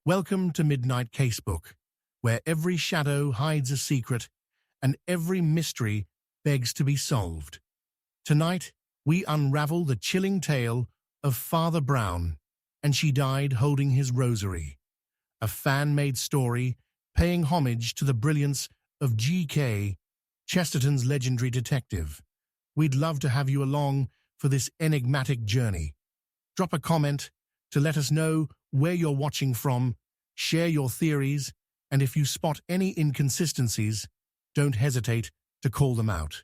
Welcome to Midnight Casebook, where every shadow hides a secret and every mystery begs to be solved. Tonight, we unravel the chilling tale of Father Brown, and She Died Holding His Rosary, a fan-made story paying homage to the brilliance of G.K. Chesterton's legendary detective. We'd love to have you along for this enigmatic journey. Drop a comment to let us know where you're watching from, share your theories, and if you spot any inconsistencies, don't hesitate to call them out.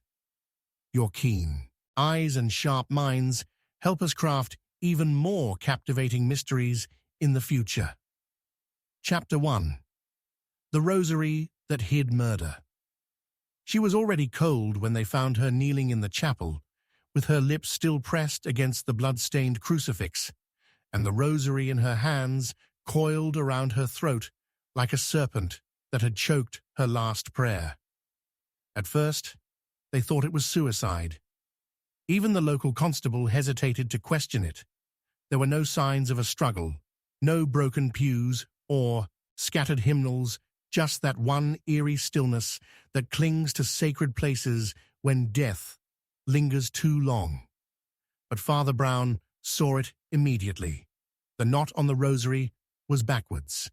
Your keen eyes and sharp minds help us craft even more captivating mysteries in the future. Chapter 1. The Rosary That Hid Murder. She was already cold when they found her kneeling in the chapel, with her lips still pressed against the blood-stained crucifix, and the rosary in her hands coiled around her throat like a serpent that had choked her last prayer. At first, they thought it was suicide. Even the local constable hesitated to question it. There were no signs of a struggle, no broken pews or scattered hymnals, just that one eerie stillness that clings to sacred places when death lingers too long. But Father Brown saw it immediately. The knot on the rosary was backwards.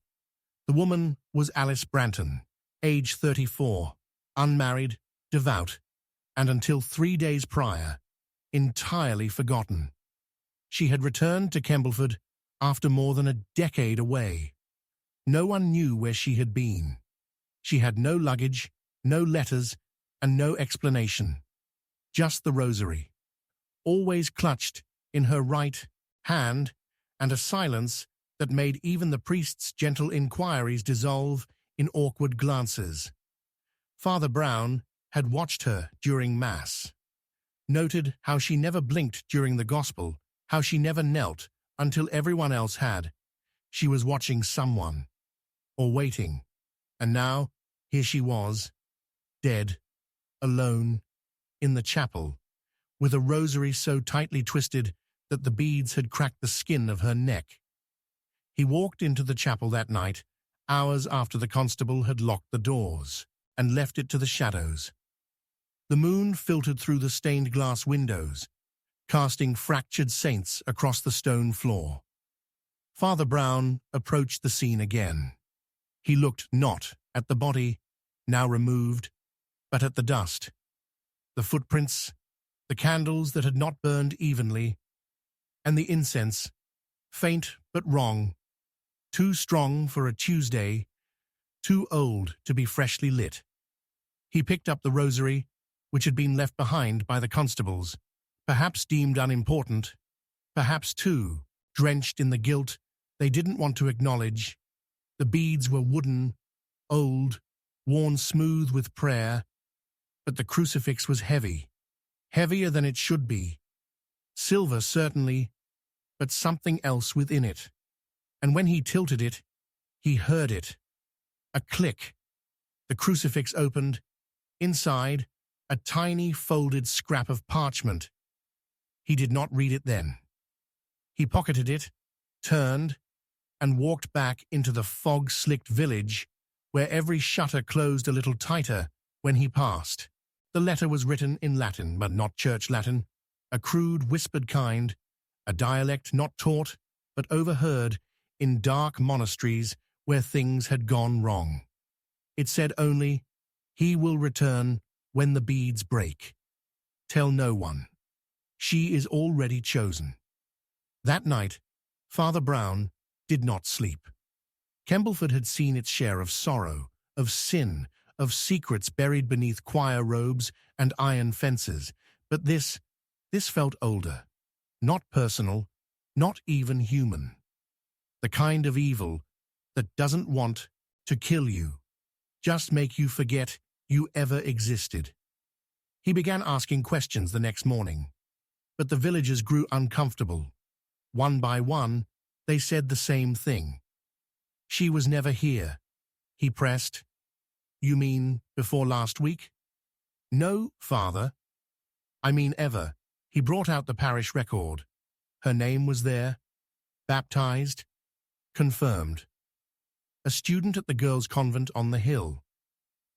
The woman was Alice Branton, age 34, unmarried, devout, and until 3 days prior, entirely forgotten. She had returned to Kembleford after more than a decade away. No one knew where she had been. She had no luggage, no letters, and no explanation. Just the rosary, always clutched in her right hand, and a silence that made even the priest's gentle inquiries dissolve in awkward glances. Father Brown had watched her during Mass, noted how she never blinked during the Gospel, how she never knelt until everyone else had. She was watching someone, or waiting, and now here she was, dead, alone, in the chapel, with a rosary so tightly twisted that the beads had cracked the skin of her neck. He walked into the chapel that night, hours after the constable had locked the doors and left it to the shadows. The moon filtered through the stained glass windows, casting fractured saints across the stone floor. Father Brown approached the scene again. He looked not at the body, now removed, but at the dust, the footprints, the candles that had not burned evenly, and the incense, faint but wrong, too strong for a Tuesday, too old to be freshly lit. He picked up the rosary, which had been left behind by the constables, perhaps deemed unimportant, perhaps too drenched in the guilt they didn't want to acknowledge. The beads were wooden, old, worn smooth with prayer, but the crucifix was heavy, heavier than it should be. Silver, certainly, but something else within it. And when he tilted it, he heard it. A click. The crucifix opened. Inside, a tiny folded scrap of parchment. He did not read it then. He pocketed it, turned, and walked back into the fog-slicked village, where every shutter closed a little tighter when he passed. The letter was written in Latin, but not church Latin, a crude, whispered kind, a dialect not taught, but overheard in dark monasteries where things had gone wrong. It said only, "He will return when the beads break. Tell no one. She is already chosen." That night, Father Brown did not sleep. Kembleford had seen its share of sorrow, of sin, of secrets buried beneath choir robes and iron fences, but this felt older, not personal, not even human. The kind of evil that doesn't want to kill you, just make you forget you ever existed. He began asking questions the next morning, but the villagers grew uncomfortable. One by one, they said the same thing. "She was never here," he pressed. "You mean before last week?" "No, Father. I mean ever." He brought out the parish record. Her name was there, baptized, confirmed. a student at the girls' convent on the hill.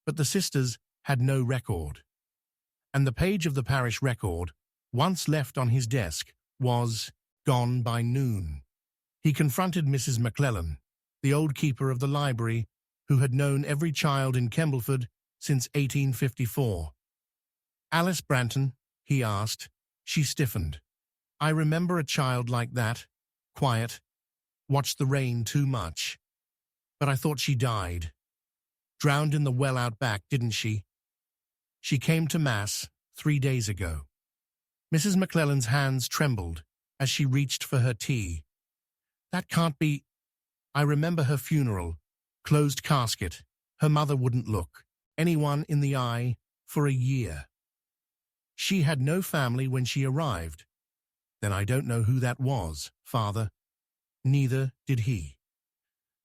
But the sisters had no record. And the page of the parish record, once left on his desk, was gone by noon. He confronted Mrs. McClellan, the old keeper of the library, who had known every child in Kembleford since 1854. "Alice Branton?" he asked. She stiffened. "I remember a child like that, quiet, watched the rain too much. But I thought she died. Drowned in the well out back, didn't she? She came to Mass 3 days ago." Mrs. McClellan's hands trembled as she reached for her tea. "That can't be. I remember her funeral, closed casket. Her mother wouldn't look anyone in the eye for a year. She had no family when she arrived." "Then I don't know who that was, Father." Neither did he.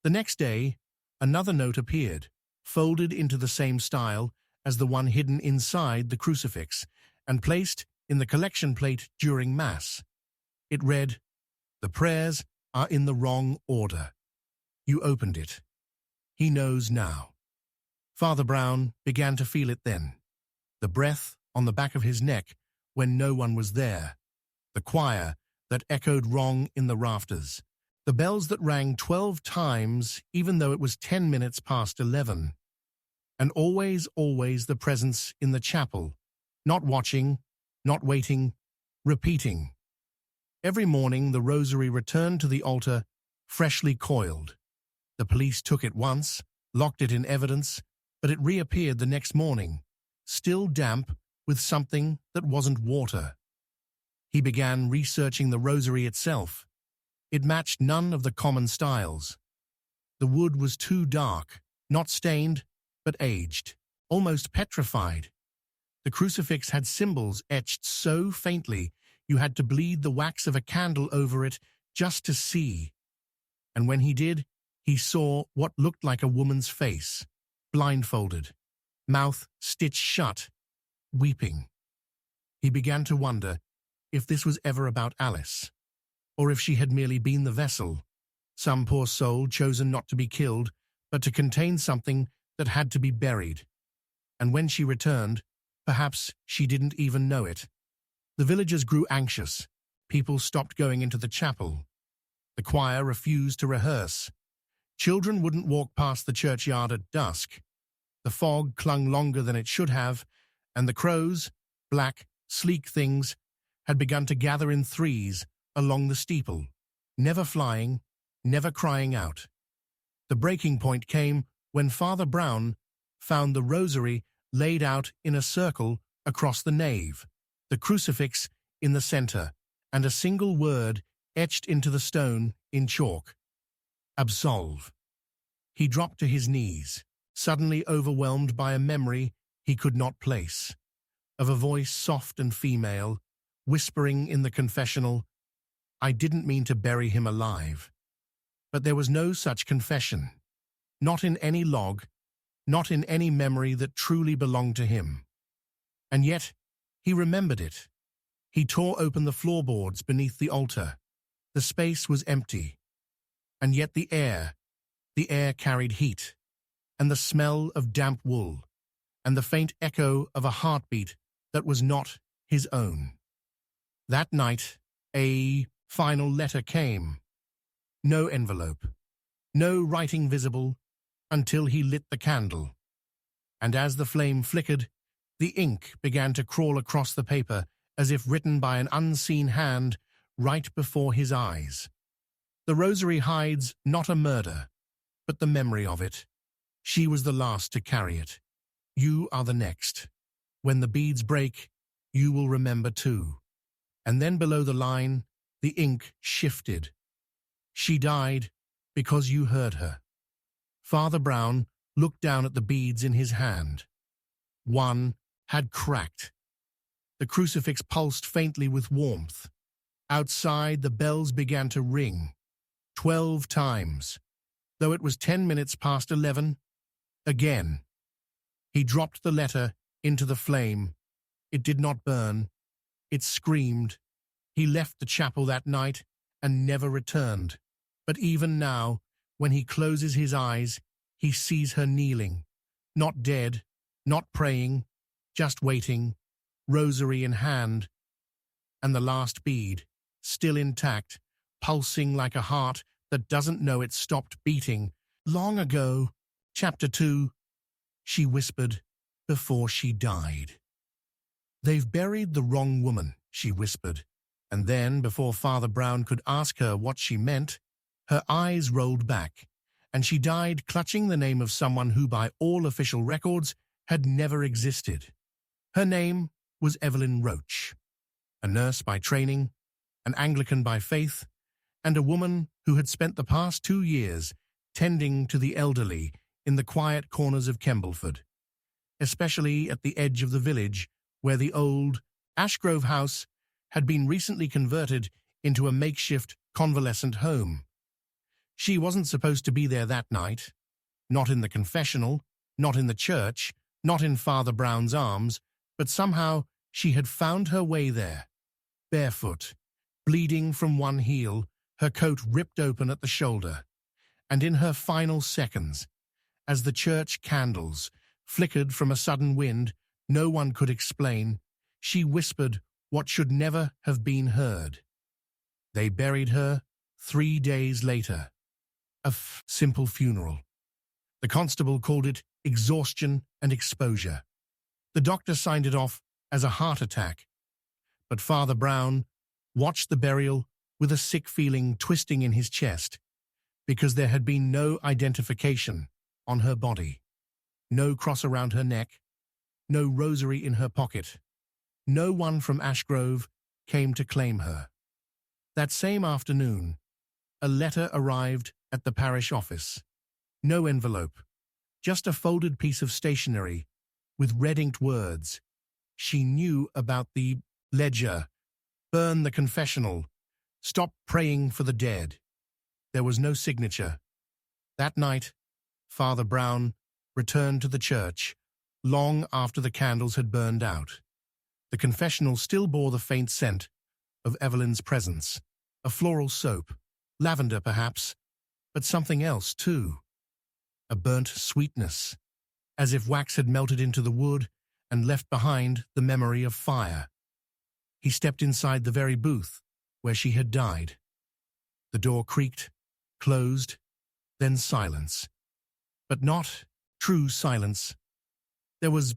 The next day, another note appeared, folded into the same style as the one hidden inside the crucifix and placed in the collection plate during Mass. It read, "The prayers are in the wrong order." You opened it. He knows now. Father Brown began to feel it then. The breath on the back of his neck when no one was there. The choir that echoed wrong in the rafters. The bells that rang 12 times even though it was 10 minutes past 11. And always, always the presence in the chapel. Not watching, not waiting, repeating. Every morning the rosary returned to the altar, freshly coiled. The police took it once, locked it in evidence, but it reappeared the next morning, still damp with something that wasn't water. He began researching the rosary itself. It matched none of the common styles. The wood was too dark, not stained, but aged, almost petrified. The crucifix had symbols etched so faintly you had to bleed the wax of a candle over it just to see. And when he did, he saw what looked like a woman's face, blindfolded, mouth stitched shut, weeping. He began to wonder if this was ever about Alice, or if she had merely been the vessel, some poor soul chosen not to be killed, but to contain something that had to be buried. And when she returned, perhaps she didn't even know it. The villagers grew anxious. People stopped going into the chapel. The choir refused to rehearse. Children wouldn't walk past the churchyard at dusk. The fog clung longer than it should have, and the crows, black, sleek things, had begun to gather in threes along the steeple, never flying, never crying out. The breaking point came when Father Brown found the rosary laid out in a circle across the nave, the crucifix in the center, and a single word etched into the stone in chalk: absolve. He dropped to his knees, suddenly overwhelmed by a memory he could not place, of a voice soft and female, whispering in the confessional, "I didn't mean to bury him alive." But there was no such confession, not in any log, not in any memory that truly belonged to him. And yet, he remembered it. He tore open the floorboards beneath the altar. The space was empty. And yet the air carried heat, and the smell of damp wool, and the faint echo of a heartbeat that was not his own. That night, a final letter came. No envelope, no writing visible, until he lit the candle. And as the flame flickered, the ink began to crawl across the paper as if written by an unseen hand right before his eyes. The rosary hides not a murder, but the memory of it. She was the last to carry it. You are the next. When the beads break, you will remember too. And then below the line, the ink shifted. She died because you heard her. Father Brown looked down at the beads in his hand. One had cracked. The crucifix pulsed faintly with warmth. Outside, the bells began to ring. 12 times. Though it was 10 minutes past 11, again. He dropped the letter into the flame. It did not burn. It screamed. He left the chapel that night and never returned. But even now, When he closes his eyes, he sees her kneeling, not dead, not praying, just waiting, rosary in hand, and the last bead, still intact, pulsing like a heart that doesn't know it stopped beating. Long ago, chapter 2, she whispered, before she died. They've buried the wrong woman, she whispered, and then, before Father Brown could ask her what she meant, her eyes rolled back, and she died clutching the name of someone who, by all official records, had never existed. Her name was Evelyn Roach, a nurse by training, an Anglican by faith, and a woman who had spent the past 2 years tending to the elderly in the quiet corners of Kembleford, especially at the edge of the village where the old Ashgrove house had been recently converted into a makeshift convalescent home. She wasn't supposed to be there that night, not in the confessional, not in the church, not in Father Brown's arms, but somehow she had found her way there, barefoot, bleeding from one heel, her coat ripped open at the shoulder, and in her final seconds, as the church candles flickered from a sudden wind no one could explain, she whispered what should never have been heard. They buried her 3 days later. A simple funeral. The constable called it exhaustion and exposure. The doctor signed it off as a heart attack. But Father Brown watched the burial with a sick feeling twisting in his chest, because there had been no identification on her body, no cross around her neck, no rosary in her pocket. No one from Ashgrove came to claim her. That same afternoon, a letter arrived at the parish office. No envelope, just a folded piece of stationery with red-inked words. She knew about the ledger, burn the confessional, stop praying for the dead. There was no signature. That night, Father Brown returned to the church long after the candles had burned out. The confessional still bore the faint scent of Evelyn's presence, a floral soap, lavender perhaps, but something else too. A burnt sweetness, as if wax had melted into the wood and left behind the memory of fire. He stepped inside the very booth where she had died. The door creaked, closed, then silence. But not true silence. There was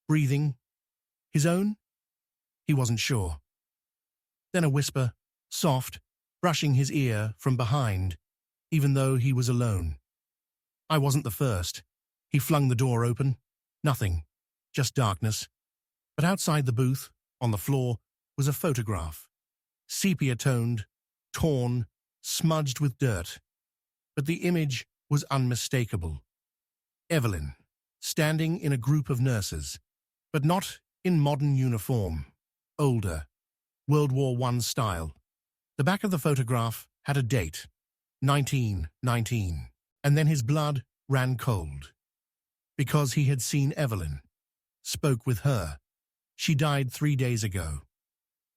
breathing. His own? He wasn't sure. Then a whisper, soft, brushing his ear from behind, even though he was alone. I wasn't the first. He flung the door open. Nothing, just darkness. But outside the booth, on the floor, was a photograph. Sepia-toned, torn, smudged with dirt. But the image was unmistakable. Evelyn, standing in a group of nurses, but not in modern uniform. Older, World War I style. The back of the photograph had a date, 1919, and then his blood ran cold. Because he had seen Evelyn, spoke with her. She died 3 days ago.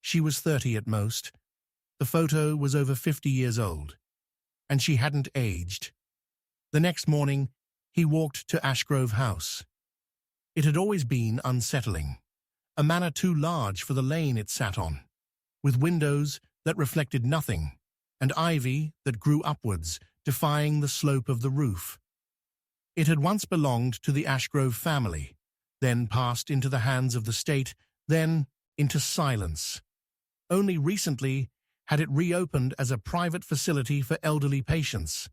She was 30 at most. The photo was over 50 years old, and she hadn't aged. The next morning, he walked to Ashgrove House. It had always been unsettling, a manor too large for the lane it sat on, with windows that reflected nothing, and ivy that grew upwards, defying the slope of the roof. It had once belonged to the Ashgrove family, then passed into the hands of the state, then into silence. Only recently had it reopened as a private facility for elderly patients,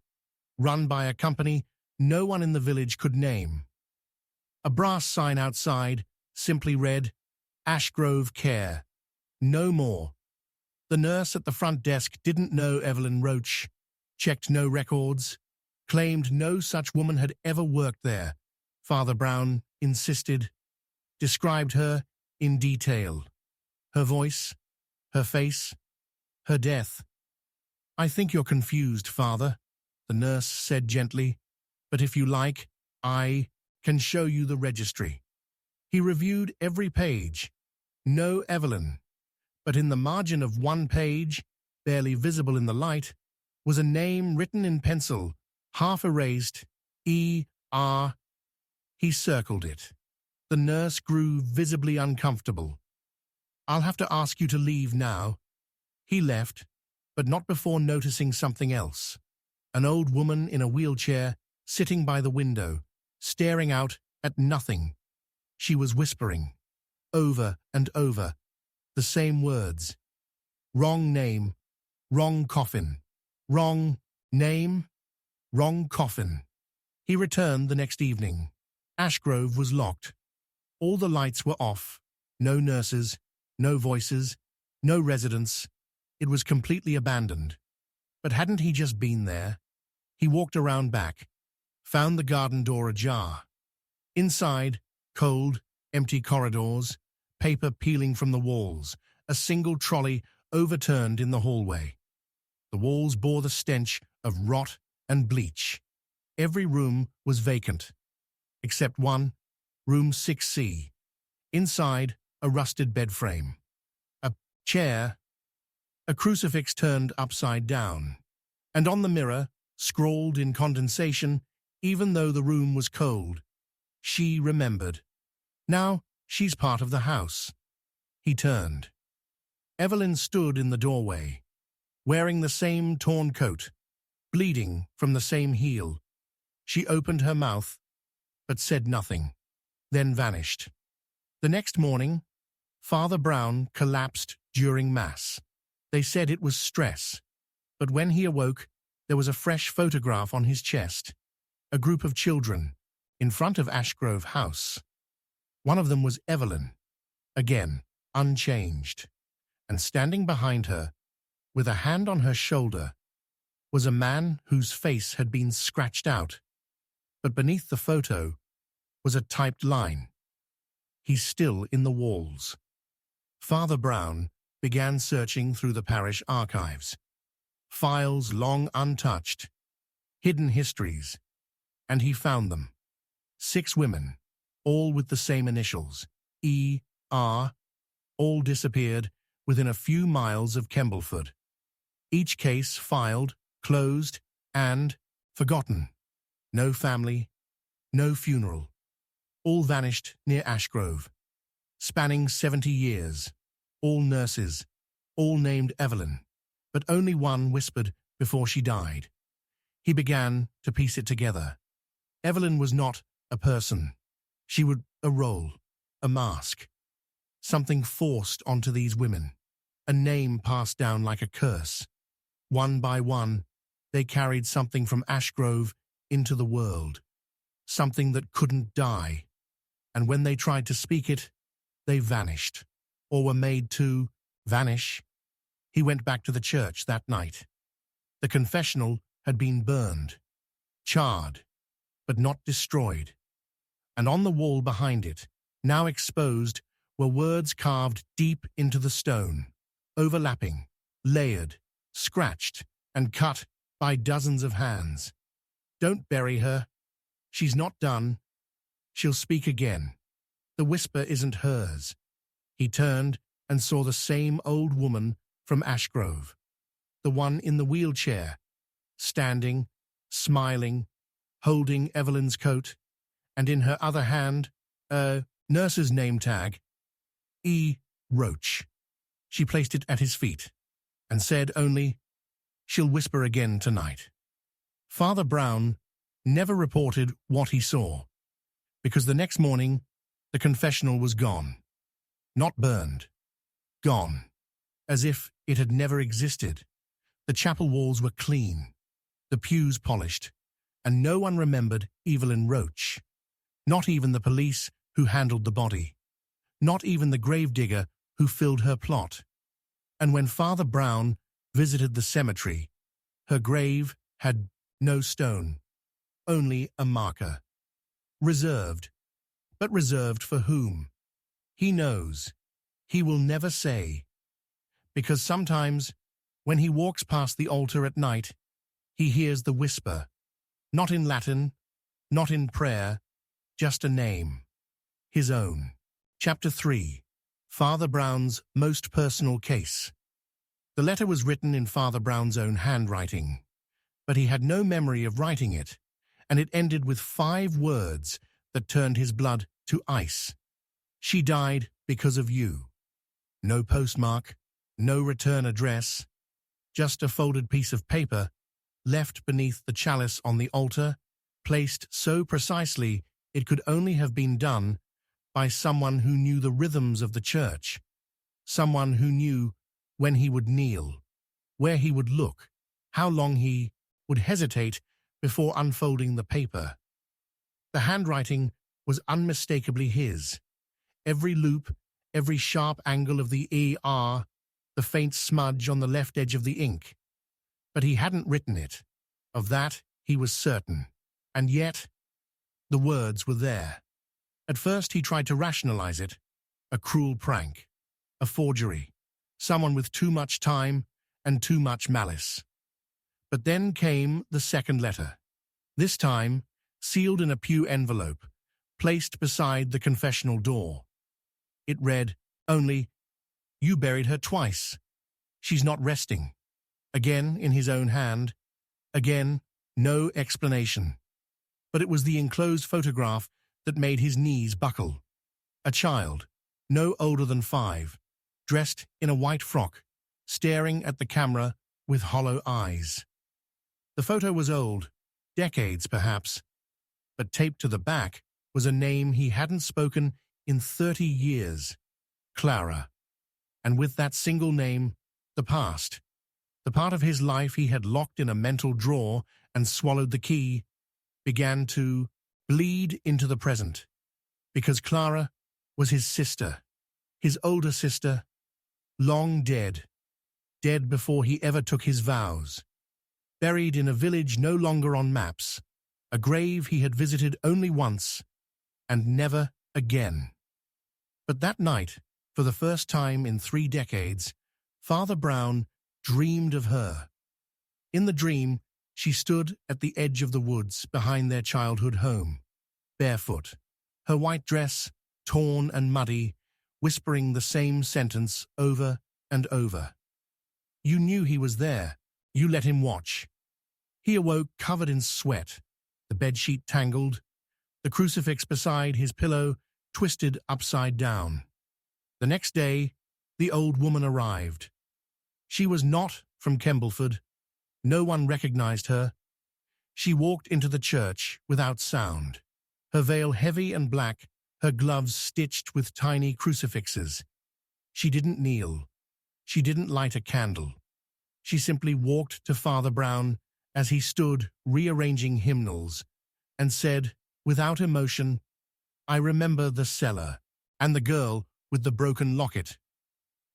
run by a company no one in the village could name. A brass sign outside simply read, Ashgrove Care. No more. The nurse at the front desk didn't know Evelyn Roach, checked no records, claimed no such woman had ever worked there. Father Brown insisted, described her in detail. Her voice, her face, her death. I think you're confused, Father, the nurse said gently, but if you like, I can show you the registry. He reviewed every page. No Evelyn. But in the margin of one page, barely visible in the light, was a name written in pencil Half erased, E-R. He circled it. The nurse grew visibly uncomfortable. "I'll have to ask you to leave now." He left, but not before noticing something else. An old woman in a wheelchair, sitting by the window, staring out at nothing. She was whispering, over and over, the same words. Wrong name, wrong coffin, wrong name, wrong coffin. He returned the next evening. Ashgrove was locked. All the lights were off. No nurses, no voices, no residents. It was completely abandoned. But hadn't he just been there? He walked around back, found the garden door ajar. Inside, cold, empty corridors, paper peeling from the walls, a single trolley overturned in the hallway. The walls bore the stench of rot and bleach. Every room was vacant, except one, room 6C. Inside, a rusted bed frame. A chair, a crucifix turned upside down. And on the mirror, scrawled in condensation, even though the room was cold, she remembered. Now she's part of the house. He turned. Evelyn stood in the doorway, wearing the same torn coat, bleeding from the same heel. She opened her mouth, but said nothing, then vanished. The next morning, Father Brown collapsed during Mass. They said it was stress, but when he awoke, there was a fresh photograph on his chest. A group of children, in front of Ashgrove House. One of them was Evelyn, again, unchanged. And standing behind her, with a hand on her shoulder, was a man whose face had been scratched out. But beneath the photo was a typed line. "He's still in the walls." Father Brown began searching through the parish archives. Files long untouched, hidden histories, and he found them. 6 women, all with the same initials, E.R., all disappeared within a few miles of Kembleford. Each case filed, closed, and forgotten. No family, no funeral. All vanished near Ashgrove, spanning 70 years. All nurses, all named Evelyn, but only one whispered before she died. He began to piece it together. Evelyn was not a person. She was a role, a mask. Something forced onto these women, a name passed down like a curse. One by one, they carried something from Ashgrove into the world, something that couldn't die. And when they tried to speak it, they vanished, or were made to vanish. He went back to the church that night. The confessional had been burned, charred, but not destroyed. And on the wall behind it, now exposed, were words carved deep into the stone, overlapping, layered, scratched, and cut by dozens of hands. "Don't bury her. She's not done. She'll speak again. The whisper isn't hers." He turned and saw the same old woman from Ashgrove, the one in the wheelchair, standing, smiling, holding Evelyn's coat, and in her other hand, a nurse's name tag, E. Roach. She placed it at his feet and said only, "She'll whisper again tonight." Father Brown never reported what he saw, because the next morning the confessional was gone. Not burned. Gone. As if it had never existed. The chapel walls were clean, the pews polished, and no one remembered Evelyn Roach. Not even the police who handled the body. Not even the gravedigger who filled her plot. And when Father Brown visited the cemetery, her grave had no stone, only a marker. Reserved. But reserved for whom? He knows. He will never say. Because sometimes, when he walks past the altar at night, he hears the whisper, not in Latin, not in prayer, just a name. His own. Chapter 3. Father Brown's most personal case. The letter was written in Father Brown's own handwriting, but he had no memory of writing it, and it ended with 5 words that turned his blood to ice. She died because of you. No postmark, no return address, just a folded piece of paper left beneath the chalice on the altar, placed so precisely it could only have been done by someone who knew the rhythms of the church, someone who knew when he would kneel, where he would look, how long he would hesitate before unfolding the paper. The handwriting was unmistakably his. Every loop, every sharp angle of the ER, the faint smudge on the left edge of the ink. But he hadn't written it. Of that he was certain. And yet, the words were there. At first he tried to rationalize it. A cruel prank. A forgery. Someone with too much time and too much malice. But then came the second letter. This time, sealed in a pew envelope, placed beside the confessional door. It read, only, "You buried her twice. She's not resting." Again in his own hand. Again, no explanation. But it was the enclosed photograph that made his knees buckle. A child, no older than 5, dressed in a white frock, staring at the camera with hollow eyes. The photo was old, decades perhaps, but taped to the back was a name he hadn't spoken in 30 years, Clara. And with that single name, the past, the part of his life he had locked in a mental drawer and swallowed the key, began to bleed into the present. Because Clara was his sister, his older sister, long dead, dead before he ever took his vows, buried in a village no longer on maps, a grave he had visited only once, and never again. But that night, for the first time in 3 decades, Father Brown dreamed of her. In the dream, she stood at the edge of the woods behind their childhood home, barefoot, her white dress torn and muddy, whispering the same sentence over and over. You knew he was there. You let him watch. He awoke covered in sweat, the bedsheet tangled, the crucifix beside his pillow twisted upside down. The next day, the old woman arrived. She was not from Kembleford. No one recognized her. She walked into the church without sound, her veil heavy and black, her gloves stitched with tiny crucifixes. She didn't kneel. She didn't light a candle. She simply walked to Father Brown as he stood rearranging hymnals and said, without emotion, "I remember the cellar and the girl with the broken locket."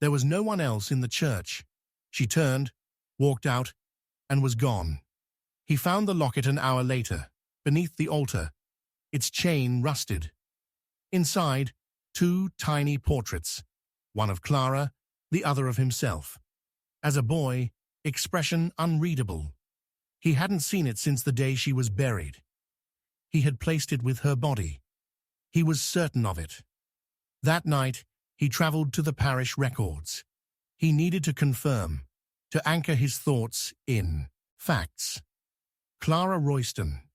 There was no one else in the church. She turned, walked out, and was gone. He found the locket an hour later, beneath the altar, its chain rusted. Inside, 2 tiny portraits, one of Clara, the other of himself. As a boy, expression unreadable. He hadn't seen it since the day she was buried. He had placed it with her body. He was certain of it. That night, he traveled to the parish records. He needed to confirm, to anchor his thoughts in facts. Clara Royston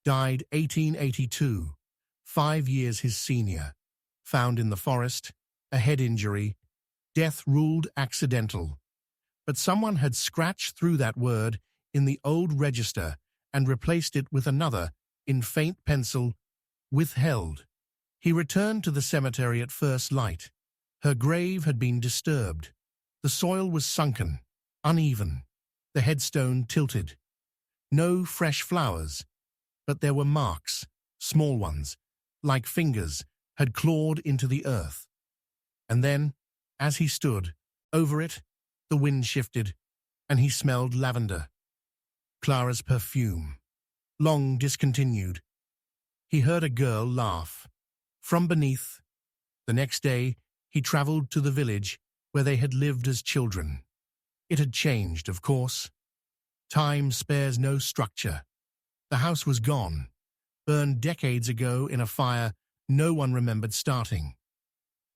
died 1882, 5 years his senior, found in the forest, a head injury, death ruled accidental. But someone had scratched through that word in the old register and replaced it with another, in faint pencil, withheld. He returned to the cemetery at first light. Her grave had been disturbed. The soil was sunken, uneven, the headstone tilted. No fresh flowers, but there were marks, small ones, like fingers, had clawed into the earth. And then, as he stood, over it, the wind shifted, and he smelled lavender. Clara's perfume, long discontinued. He heard a girl laugh. From beneath, the next day, he traveled to the village where they had lived as children. It had changed, of course. Time spares no structure. The house was gone, burned decades ago in a fire no one remembered starting.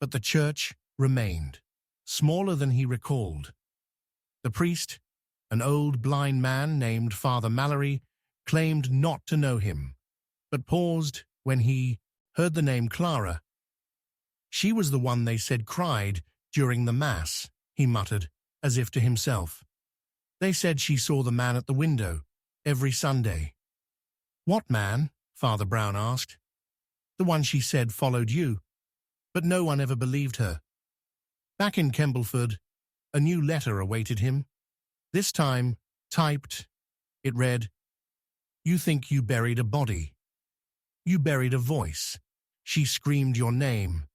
But the church remained, smaller than he recalled. The priest, An old blind man named Father Mallory claimed not to know him, but paused when he heard the name Clara. She was the one they said cried during the Mass, he muttered, as if to himself. They said she saw the man at the window every Sunday. What man? Father Brown asked. The one she said followed you, but no one ever believed her. Back in Kembleford, a new letter awaited him. This time, typed, it read, "You think you buried a body. You buried a voice. She screamed your name,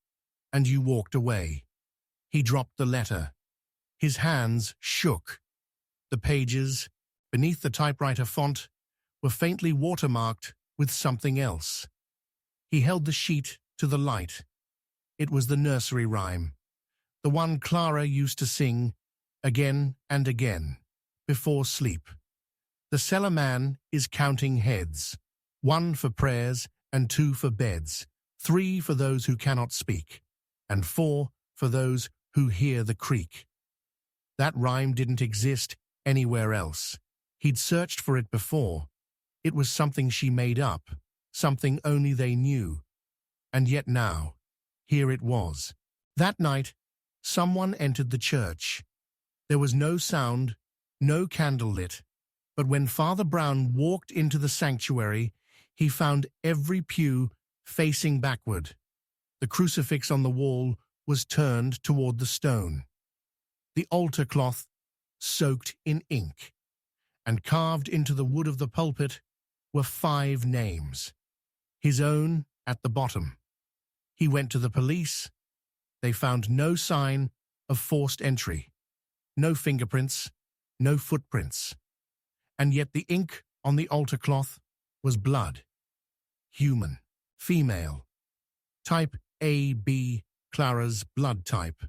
and you walked away." He dropped the letter. His hands shook. The pages, beneath the typewriter font, were faintly watermarked with something else. He held the sheet to the light. It was the nursery rhyme, the one Clara used to sing again and again before sleep. The cellar man is counting heads, 1 for prayers and 2 for beds, 3 for those who cannot speak, and 4 for those who hear the creak. That rhyme didn't exist anywhere else. He'd searched for it before. It was something she made up, something only they knew. And yet now, here it was. That night, someone entered the church. There was no sound, no candle lit, but when Father Brown walked into the sanctuary, he found every pew facing backward. The crucifix on the wall was turned toward the stone. The altar cloth soaked in ink, and carved into the wood of the pulpit were 5 names. His own at the bottom. He went to the police. They found no sign of forced entry, no fingerprints, no footprints. And yet the ink on the altar cloth was blood. Human, female. Type AB, Clara's blood type.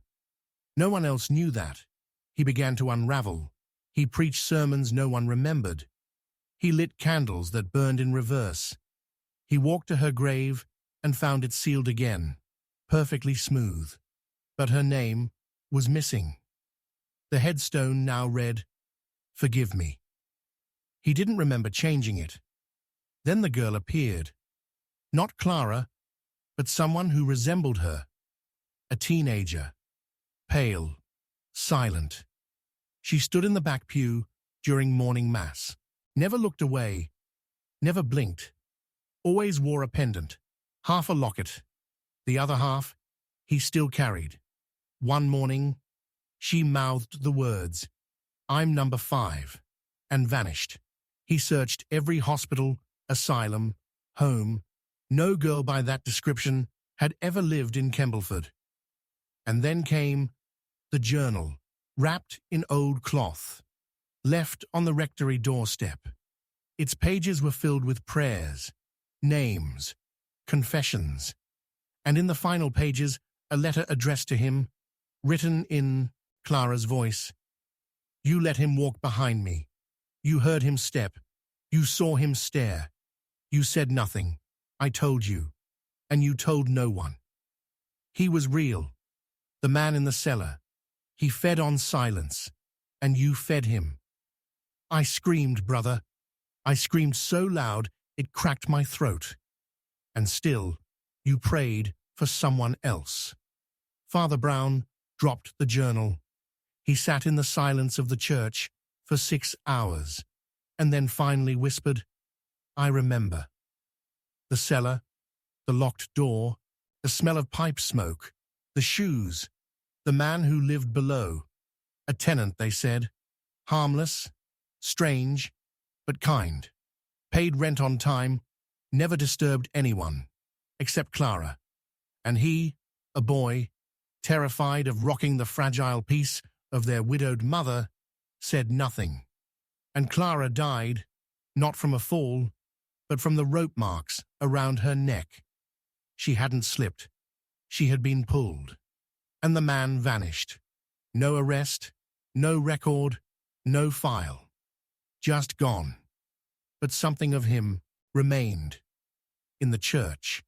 No one else knew that. He began to unravel. He preached sermons no one remembered. He lit candles that burned in reverse. He walked to her grave and found it sealed again, perfectly smooth. But her name was missing. The headstone now read, "Forgive me." He didn't remember changing it. Then the girl appeared. Not Clara, but someone who resembled her. A teenager. Pale. Silent. She stood in the back pew during morning mass. Never looked away. Never blinked. Always wore a pendant. Half a locket. The other half he still carried. One morning, she mouthed the words, "I'm number 5," and vanished. He searched every hospital, asylum, home. No girl by that description had ever lived in Kembleford. And then came the journal, wrapped in old cloth, left on the rectory doorstep. Its pages were filled with prayers, names, confessions, and in the final pages, a letter addressed to him, written in Clara's voice. "You let him walk behind me. You heard him step. You saw him stare. You said nothing. I told you. And you told no one. He was real. The man in the cellar. He fed on silence. And you fed him." I screamed, brother. I screamed so loud it cracked my throat. And still, you prayed for someone else. Father Brown dropped the journal. He sat in the silence of the church for 6 hours, and then finally whispered, "I remember." The cellar, the locked door, the smell of pipe smoke, the shoes, the man who lived below. A tenant, they said. Harmless, strange, but kind. Paid rent on time, never disturbed anyone, except Clara. And he, a boy, terrified of rocking the fragile peace of their widowed mother, said nothing. And Clara died, not from a fall, but from the rope marks around her neck. She hadn't slipped. She had been pulled. And the man vanished. No arrest, no record, no file. Just gone. But something of him remained. In the church,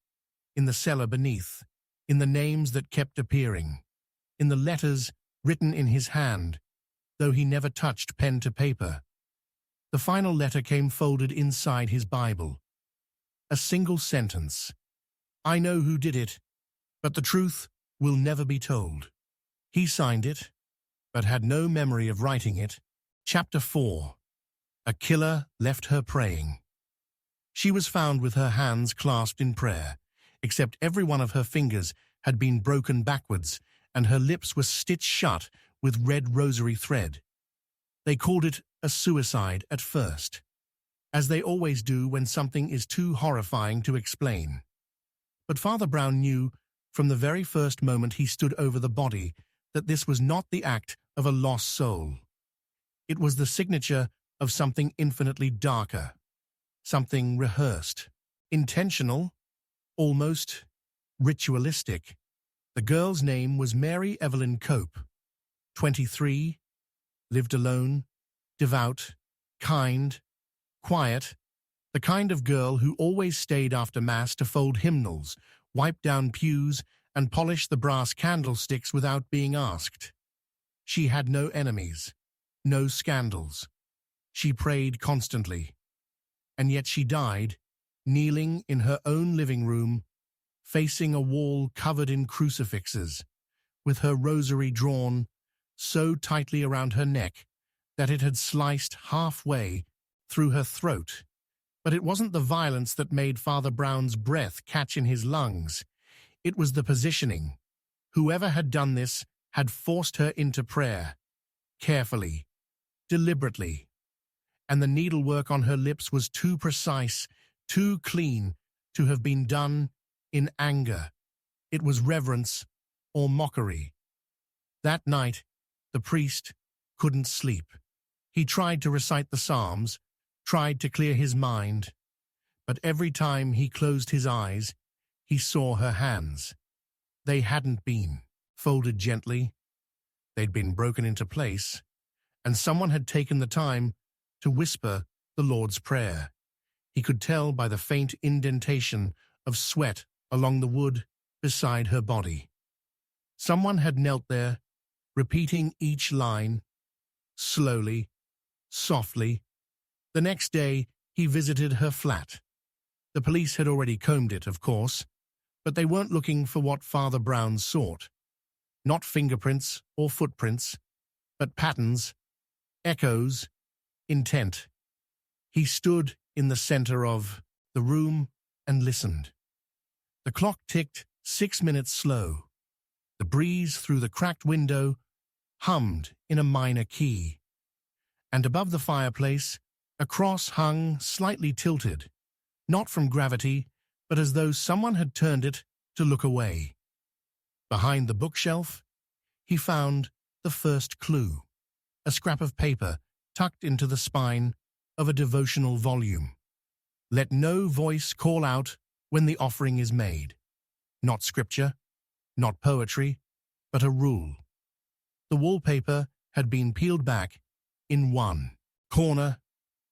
in the cellar beneath, in the names that kept appearing, in the letters written in his hand, though he never touched pen to paper. The final letter came folded inside his Bible. A single sentence. "I know who did it, but the truth will never be told." He signed it, but had no memory of writing it. Chapter 4. A killer left her praying. She was found with her hands clasped in prayer, except every one of her fingers had been broken backwards, and her lips were stitched shut with red rosary thread. They called it a suicide at first, as they always do when something is too horrifying to explain. But Father Brown knew from the very first moment he stood over the body that this was not the act of a lost soul. It was the signature of something infinitely darker, something rehearsed, intentional, almost ritualistic. The girl's name was Mary Evelyn Cope, 23, lived alone, devout, kind, quiet, the kind of girl who always stayed after Mass to fold hymnals, wipe down pews, and polish the brass candlesticks without being asked. She had no enemies, no scandals. She prayed constantly. And yet she died, kneeling in her own living room, facing a wall covered in crucifixes, with her rosary drawn so tightly around her neck that it had sliced halfway through her throat. But it wasn't the violence that made Father Brown's breath catch in his lungs. It was the positioning. Whoever had done this had forced her into prayer, carefully, deliberately. And the needlework on her lips was too precise, too clean, to have been done in anger. It was reverence or mockery. That night, the priest couldn't sleep. He tried to recite the Psalms, tried to clear his mind, but every time he closed his eyes, he saw her hands. They hadn't been folded gently. They'd been broken into place, and someone had taken the time to whisper the Lord's Prayer. He could tell by the faint indentation of sweat along the wood beside her body. Someone had knelt there, repeating each line, slowly, softly. The next day, he visited her flat. The police had already combed it, of course, but they weren't looking for what Father Brown sought. Not fingerprints or footprints, but patterns, echoes, intent. He stood in the center of the room and listened. The clock ticked 6 minutes slow. The breeze through the cracked window hummed in a minor key. And above the fireplace, a cross hung slightly tilted, not from gravity, but as though someone had turned it to look away. Behind the bookshelf, he found the first clue, a scrap of paper tucked into the spine of a devotional volume. Let no voice call out when the offering is made. Not scripture, not poetry, but a rule. The wallpaper had been peeled back in one corner,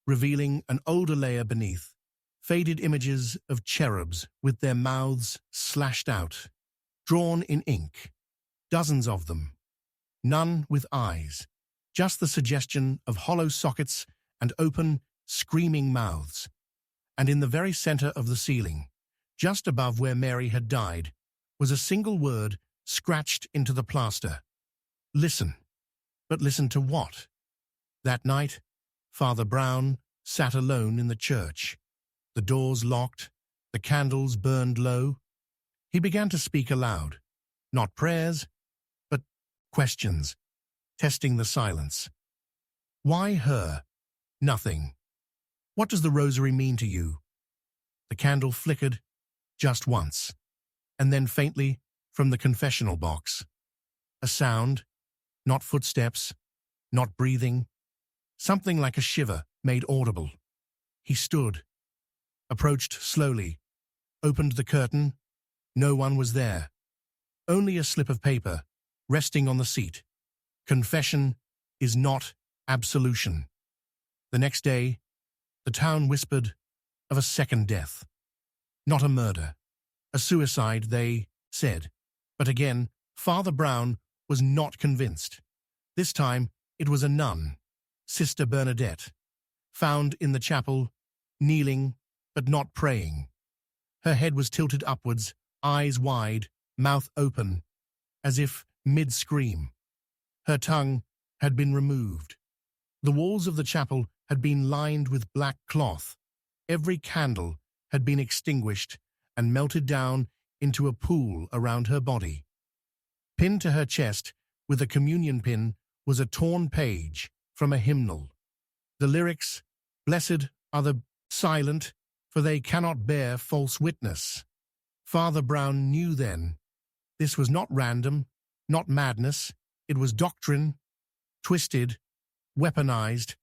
revealing an older layer beneath, faded images of cherubs with their mouths slashed out, drawn in ink, dozens of them, none with eyes, just the suggestion of hollow sockets and open, screaming mouths. And in the very center of the ceiling, just above where Mary had died, was a single word scratched into the plaster. Listen. But listen to what? That night, Father Brown sat alone in the church. The doors locked, the candles burned low. He began to speak aloud, not prayers, but questions, testing the silence. Why her? Nothing. What does the rosary mean to you? The candle flickered just once, and then faintly from the confessional box. A sound, not footsteps, not breathing, something like a shiver made audible. He stood, approached slowly, opened the curtain. No one was there. Only a slip of paper, resting on the seat. Confession is not absolution. The next day, the town whispered of a second death. Not a murder. A suicide, they said. But again, Father Brown was not convinced. This time, It was a nun, Sister Bernadette, found in the chapel, kneeling but not praying. Her head was tilted upwards, eyes wide, mouth open, as if mid-scream. Her tongue had been removed. The walls of the chapel had been lined with black cloth. Every candle had been extinguished and melted down into a pool around her body. Pinned to her chest with a communion pin was a torn page from a hymnal. The lyrics, "Blessed are the silent, for they cannot bear false witness." Father Brown knew then. This was not random, not madness. It was doctrine, twisted, weaponized.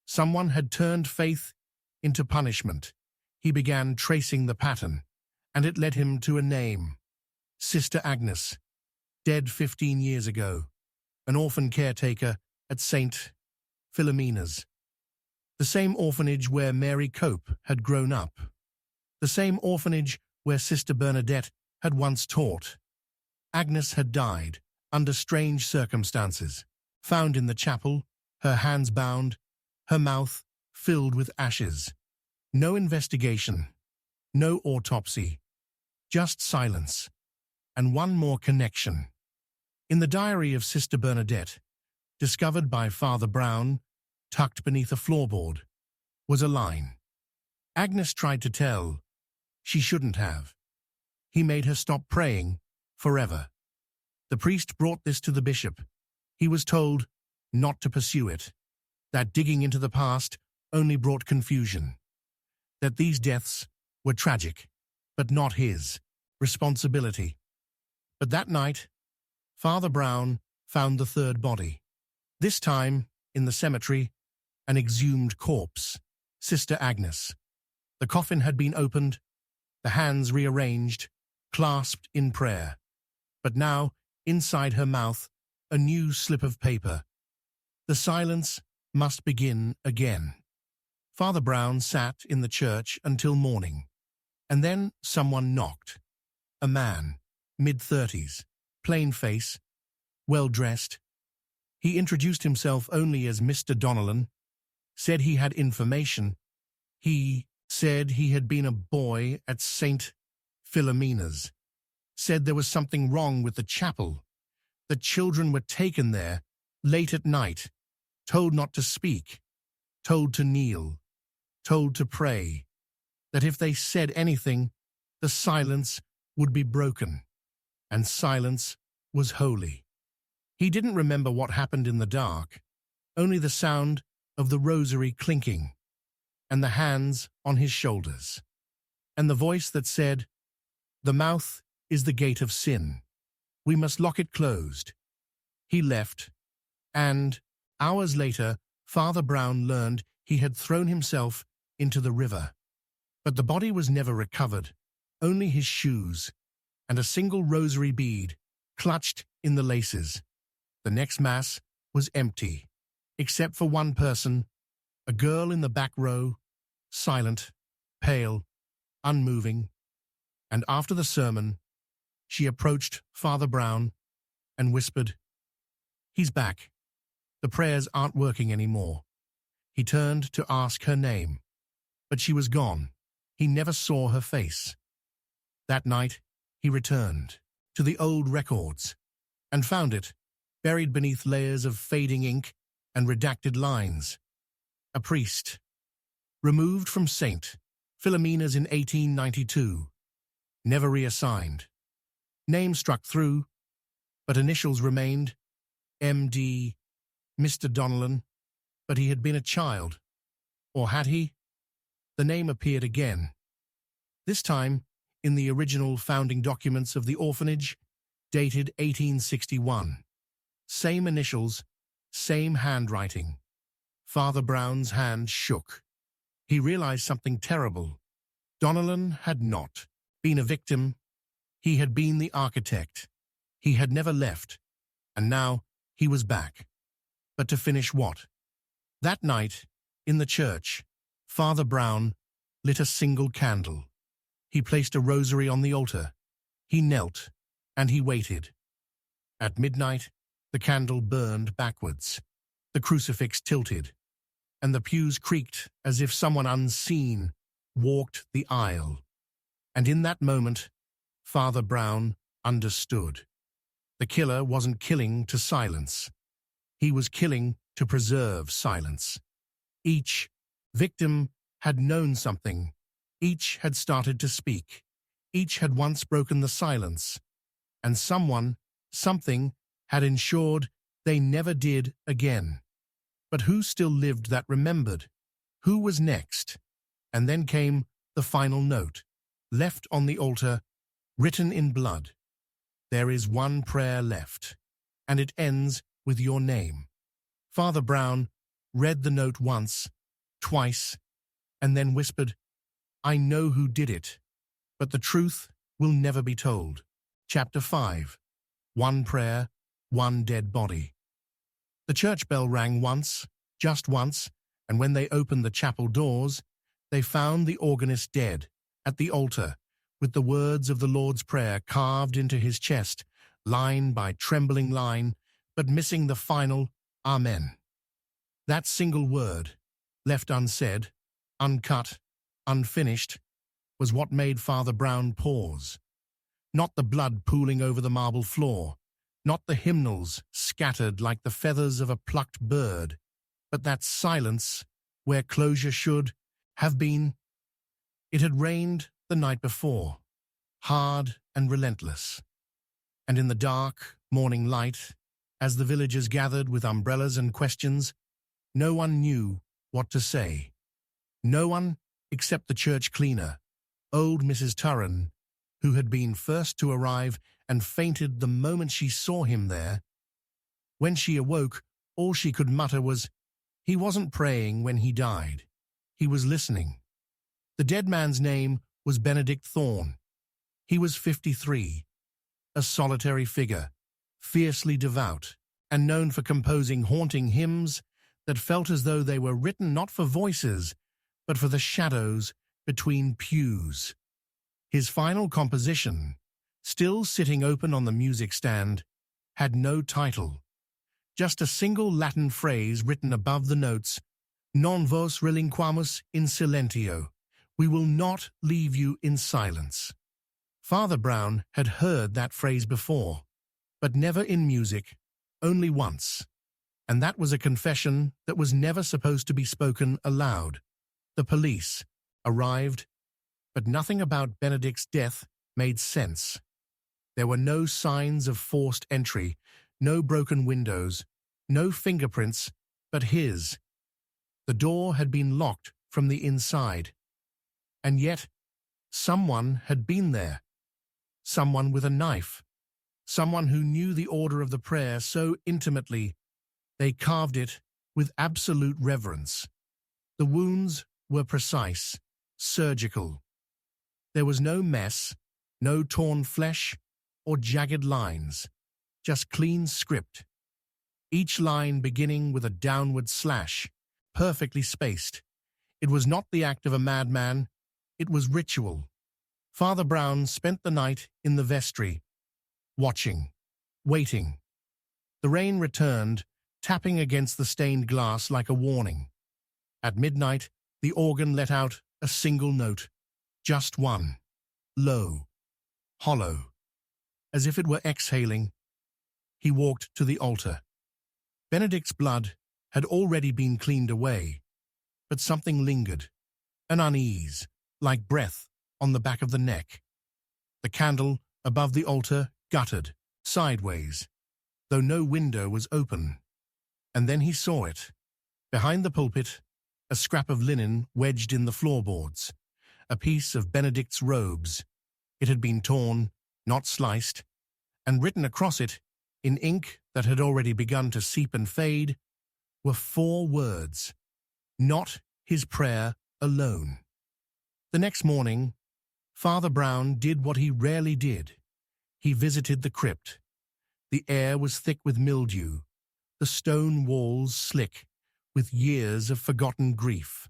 Someone had turned faith into punishment. He began tracing the pattern, and it led him to a name. Sister Agnes, dead 15 years ago, an orphan caretaker at St. Philomena's. The same orphanage where Mary Cope had grown up. The same orphanage where Sister Bernadette had once taught. Agnes had died under strange circumstances, found in the chapel, her hands bound, her mouth filled with ashes. No investigation, no autopsy, just silence, and one more connection. In the diary of Sister Bernadette, discovered by Father Brown, tucked beneath a floorboard, was a line. Agnes tried to tell. She shouldn't have. He made her stop praying forever. The priest brought this to the bishop. He was told not to pursue it, that digging into the past only brought confusion, that these deaths were tragic, but not his responsibility. But that night, Father Brown found the third body. This time, in the cemetery, an exhumed corpse, Sister Agnes. The coffin had been opened, the hands rearranged, clasped in prayer. But now, inside her mouth, a new slip of paper. The silence must begin again. Father Brown sat in the church until morning, and then someone knocked. A man, mid-30s, plain face, well-dressed. He introduced himself only as Mr. Donnellan, said he had information. He said he had been a boy at St. Philomena's, said there was something wrong with the chapel, that children were taken there late at night, told not to speak, told to kneel, told to pray, that if they said anything, the silence would be broken, and silence was holy. He didn't remember what happened in the dark, only the sound of the rosary clinking, and the hands on his shoulders, and the voice that said, "The mouth is the gate of sin. We must lock it closed." He left, and, hours later, Father Brown learned he had thrown himself into the river. But the body was never recovered, only his shoes, and a single rosary bead clutched in the laces. The next mass was empty, except for one person, a girl in the back row, silent, pale, unmoving. And after the sermon, she approached Father Brown and whispered, "He's back. The prayers aren't working anymore." He turned to ask her name, but she was gone. He never saw her face. That night, he returned to the old records and found it buried beneath layers of fading ink and redacted lines. A priest, removed from St. Philomena's in 1892, never reassigned. Name struck through, but initials remained, M.D., Mr. Donnellan, but he had been a child. Or had he? The name appeared again. This time, in the original founding documents of the orphanage, dated 1861. Same initials, same handwriting. Father Brown's hand shook. He realized something terrible. Donnellan had not been a victim. He had been the architect. He had never left, and now he was back. But to finish what? That night, in the church, Father Brown lit a single candle. He placed a rosary on the altar. He knelt, and he waited. At midnight, the candle burned backwards. The crucifix tilted, and the pews creaked as if someone unseen walked the aisle. And in that moment, Father Brown understood. The killer wasn't killing to silence. He was killing to preserve silence. Each victim had known something. Each had started to speak. Each had once broken the silence. And someone, something, had ensured they never did again. But who still lived that remembered? Who was next? And then came the final note, left on the altar, written in blood. There is one prayer left, and it ends with your name. Father Brown read the note once, twice, and then whispered, I know who did it, but the truth will never be told. Chapter 5. One prayer, one dead body. The church bell rang once, just once, and when they opened the chapel doors, they found the organist dead, at the altar, with the words of the Lord's Prayer carved into his chest, line by trembling line, but missing the final Amen. That single word, left unsaid, uncut, unfinished, was what made Father Brown pause. Not the blood pooling over the marble floor, not the hymnals scattered like the feathers of a plucked bird, but that silence where closure should have been. It had rained the night before, hard and relentless. And in the dark, morning light, as the villagers gathered with umbrellas and questions, no one knew what to say. No one except the church cleaner, old Mrs. Turren, who had been first to arrive and fainted the moment she saw him there. When she awoke, all she could mutter was, he wasn't praying when he died. He was listening. The dead man's name was Benedict Thorne. He was 53, a solitary figure, fiercely devout, and known for composing haunting hymns that felt as though they were written not for voices, but for the shadows between pews. His final composition, still sitting open on the music stand, had no title, just a single Latin phrase written above the notes, Non vos relinquamus in silentio. We will not leave you in silence. Father Brown had heard that phrase before, but never in music, only once. And that was a confession that was never supposed to be spoken aloud. The police arrived, but nothing about Benedict's death made sense. There were no signs of forced entry, no broken windows, no fingerprints, but his. The door had been locked from the inside. And yet, someone had been there. Someone with a knife. Someone who knew the order of the prayer so intimately, they carved it with absolute reverence. The wounds were precise, surgical. There was no mess, no torn flesh or jagged lines, just clean script. Each line beginning with a downward slash, perfectly spaced. It was not the act of a madman, it was ritual. Father Brown spent the night in the vestry, watching, waiting. The rain returned, tapping against the stained glass like a warning. At midnight, the organ let out a single note, just one, low, hollow, as if it were exhaling. He walked to the altar. Benedict's blood had already been cleaned away, but something lingered, an unease, like breath on the back of the neck. The candle above the altar guttered, sideways, though no window was open. And then he saw it. Behind the pulpit, a scrap of linen wedged in the floorboards, a piece of Benedict's robes. It had been torn, not sliced, and written across it, in ink that had already begun to seep and fade, were 4 words, not his prayer alone. The next morning, Father Brown did what he rarely did. He visited the crypt. The air was thick with mildew, the stone walls slick with years of forgotten grief.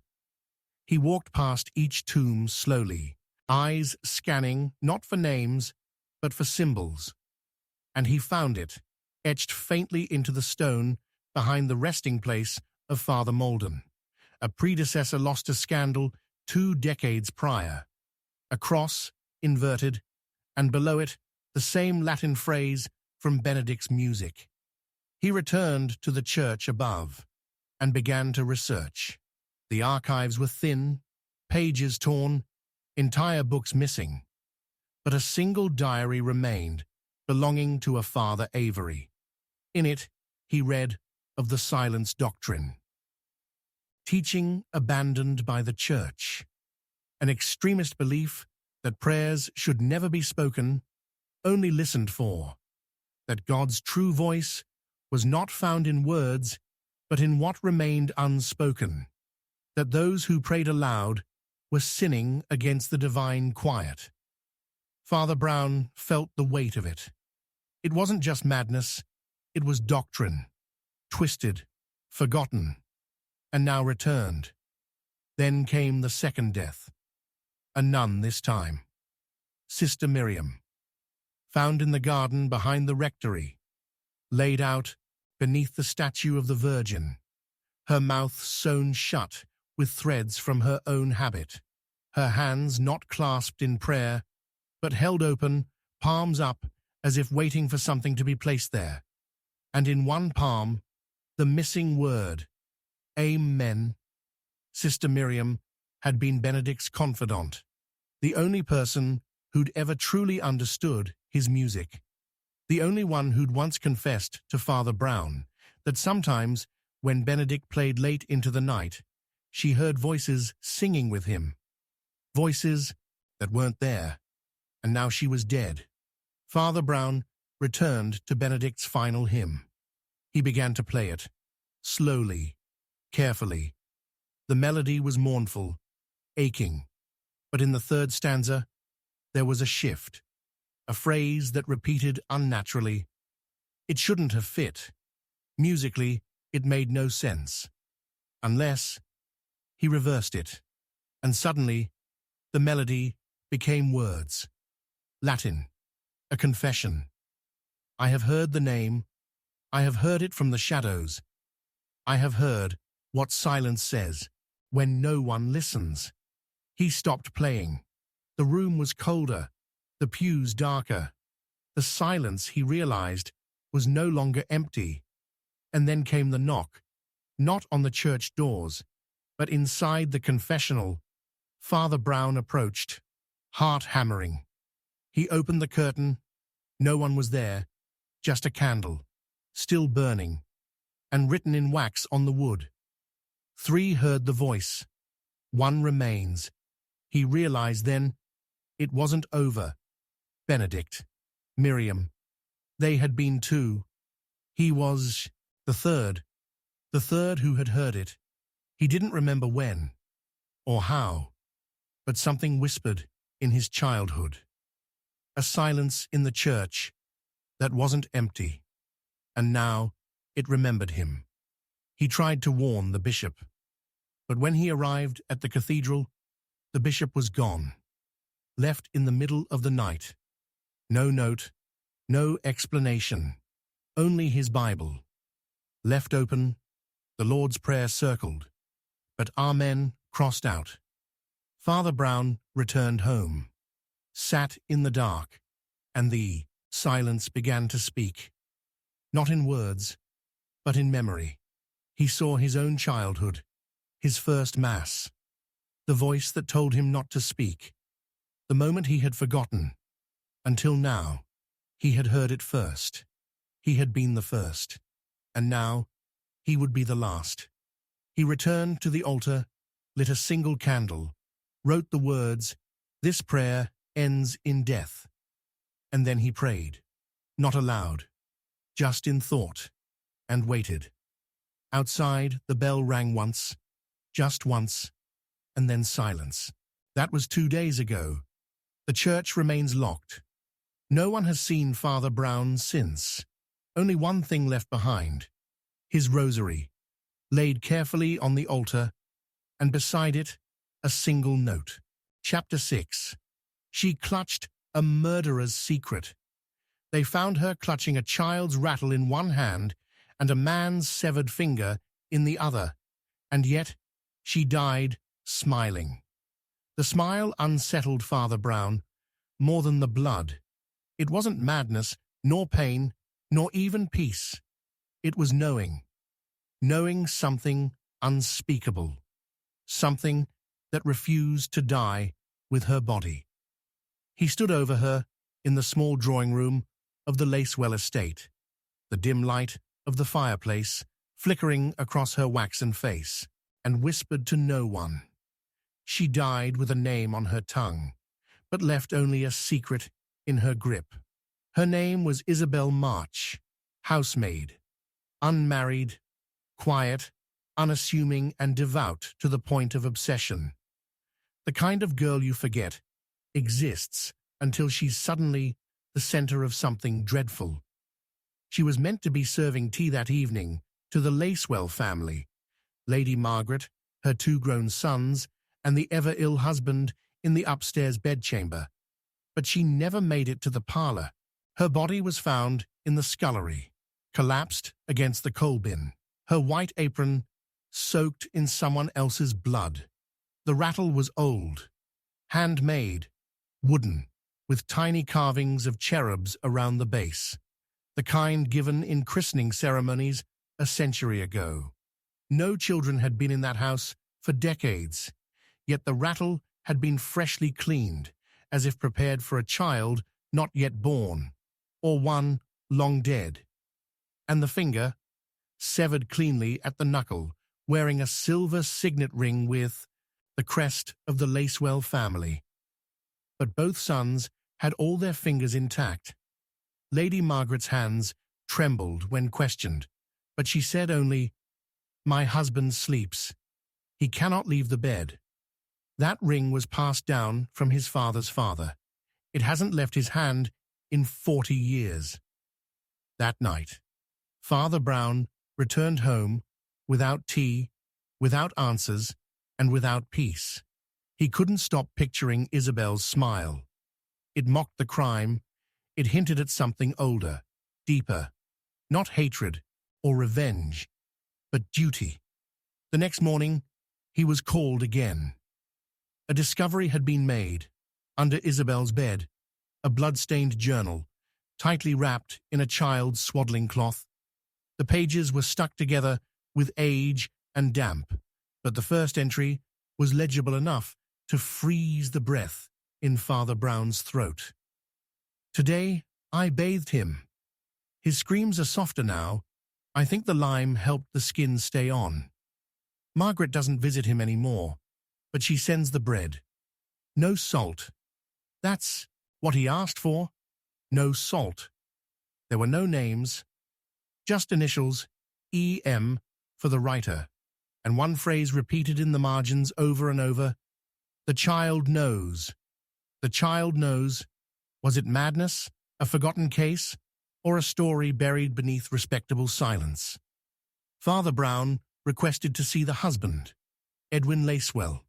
He walked past each tomb slowly, eyes scanning not for names, but for symbols. And he found it, etched faintly into the stone, behind the resting place of Father Malden. A predecessor lost to scandal 2 decades prior. A cross, inverted, and below it, the same Latin phrase from Benedict's music. He returned to the church above and began to research. The archives were thin, pages torn, entire books missing. But a single diary remained, belonging to a Father Avery. In it, he read of the silence doctrine. Teaching abandoned by the church. An extremist belief that prayers should never be spoken, only listened for. That God's true voice was not found in words, but in what remained unspoken. That those who prayed aloud were sinning against the divine quiet. Father Brown felt the weight of it. It wasn't just madness, it was doctrine, twisted, forgotten, and now returned. Then came the second death. A nun this time. Sister Miriam. Found in the garden behind the rectory. Laid out beneath the statue of the Virgin. Her mouth sewn shut with threads from her own habit. Her hands not clasped in prayer, but held open, palms up, as if waiting for something to be placed there. And in one palm, the missing word, Amen. Sister Miriam had been Benedict's confidant, the only person who'd ever truly understood his music, the only one who'd once confessed to Father Brown that sometimes, when Benedict played late into the night, she heard voices singing with him, voices that weren't there, and now she was dead. Father Brown returned to Benedict's final hymn. He began to play it, slowly, carefully. The melody was mournful, aching, but in the third stanza, there was a shift, a phrase that repeated unnaturally. It shouldn't have fit. Musically, it made no sense. Unless he reversed it, and suddenly, the melody became words. Latin, a confession. I have heard the name. I have heard it from the shadows. I have heard what silence says when no one listens. He stopped playing. The room was colder, the pews darker. The silence, he realized, was no longer empty. And then came the knock, not on the church doors, but inside the confessional. Father Brown approached, heart hammering. He opened the curtain. No one was there, just a candle, still burning, and written in wax on the wood. 3 heard the voice. 1 remains. He realized then it wasn't over. Benedict, Miriam, they had been 2. He was the third who had heard it. He didn't remember when or how, but something whispered in his childhood. A silence in the church that wasn't empty, and now it remembered him. He tried to warn the bishop, but when he arrived at the cathedral, the bishop was gone, left in the middle of the night. No note, no explanation, only his Bible. Left open, the Lord's Prayer circled, but Amen crossed out. Father Brown returned home, sat in the dark, and the silence began to speak. Not in words, but in memory. He saw his own childhood, his first Mass, the voice that told him not to speak, the moment he had forgotten. Until now, he had heard it first. He had been the first, and now he would be the last. He returned to the altar, lit a single candle, wrote the words, "This prayer ends in death." And then he prayed, not aloud, just in thought, and waited. Outside, the bell rang once, just once, and then silence. That was 2 days ago. The church remains locked. No one has seen Father Brown since. Only one thing left behind, his rosary, laid carefully on the altar, and beside it, a single note. Chapter 6. She clutched a murderer's secret. They found her clutching a child's rattle in one hand and a man's severed finger in the other, and yet she died smiling. The smile unsettled Father Brown more than the blood. It wasn't madness, nor pain, nor even peace. It was knowing something unspeakable, something that refused to die with her body. He stood over her in the small drawing room of the Lacewell estate, the dim light of the fireplace flickering across her waxen face, and whispered to no one. She died with a name on her tongue, but left only a secret in her grip. Her name was Isabel March, housemaid, unmarried, quiet, unassuming and devout to the point of obsession. The kind of girl you forget exists until she's suddenly the center of something dreadful. She was meant to be serving tea that evening to the Lacewell family, Lady Margaret, her 2 grown sons, and the ever-ill husband in the upstairs bedchamber. But she never made it to the parlor. Her body was found in the scullery, collapsed against the coal bin, her white apron soaked in someone else's blood. The rattle was old, handmade, wooden, with tiny carvings of cherubs around the base, the kind given in christening ceremonies a century ago. No children had been in that house for decades, yet the rattle had been freshly cleaned, as if prepared for a child not yet born, or one long dead. And the finger, severed cleanly at the knuckle, wearing a silver signet ring with the crest of the Lacewell family. But both sons had all their fingers intact. Lady Margaret's hands trembled when questioned, but she said only, "My husband sleeps. He cannot leave the bed." That ring was passed down from his father's father. It hasn't left his hand in 40 years. That night, Father Brown returned home without tea, without answers, and without peace. He couldn't stop picturing Isabel's smile. It mocked the crime. It hinted at something older, deeper, not hatred or revenge, but duty. The next morning, he was called again. A discovery had been made. Under Isabel's bed, a blood-stained journal, tightly wrapped in a child's swaddling cloth. The pages were stuck together with age and damp, but the first entry was legible enough to freeze the breath in Father Brown's throat. "Today, I bathed him. His screams are softer now. I think the lime helped the skin stay on. Margaret doesn't visit him anymore, but she sends the bread. No salt. That's what he asked for. No salt." There were no names, just initials, E.M. for the writer, and one phrase repeated in the margins over and over, "The child knows. The child knows." Was it madness, a forgotten case, or a story buried beneath respectable silence? Father Brown requested to see the husband, Edwin Lacewell.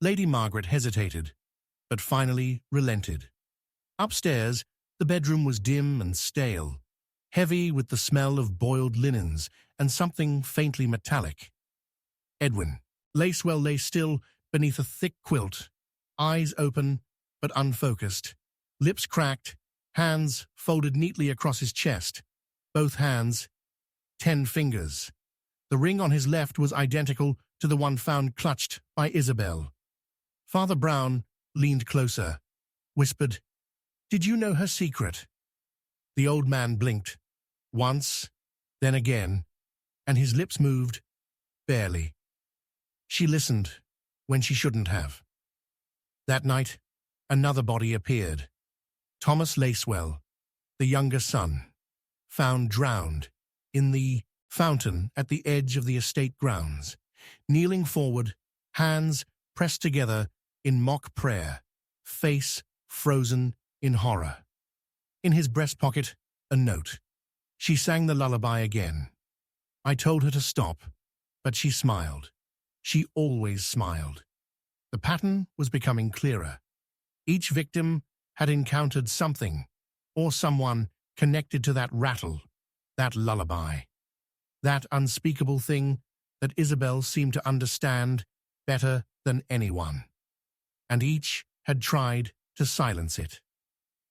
Lady Margaret hesitated, but finally relented. Upstairs, the bedroom was dim and stale, heavy with the smell of boiled linens and something faintly metallic. Edwin Lacewell lay still beneath a thick quilt, eyes open but unfocused, lips cracked, hands folded neatly across his chest, both hands, 10 fingers. The ring on his left was identical to the one found clutched by Isabel. Father Brown leaned closer, whispered, "Did you know her secret?" The old man blinked, once, then again, and his lips moved, barely. She listened when she shouldn't have. That night, another body appeared. Thomas Lacewell, the younger son, found drowned in the fountain at the edge of the estate grounds, kneeling forward, hands pressed together in mock prayer, face frozen in horror. In his breast pocket, a note. She sang the lullaby again. I told her to stop, but she smiled. She always smiled. The pattern was becoming clearer. Each victim had encountered something, or someone connected to that rattle, that lullaby. that unspeakable thing that Isabel seemed to understand better than anyone, and each had tried to silence it.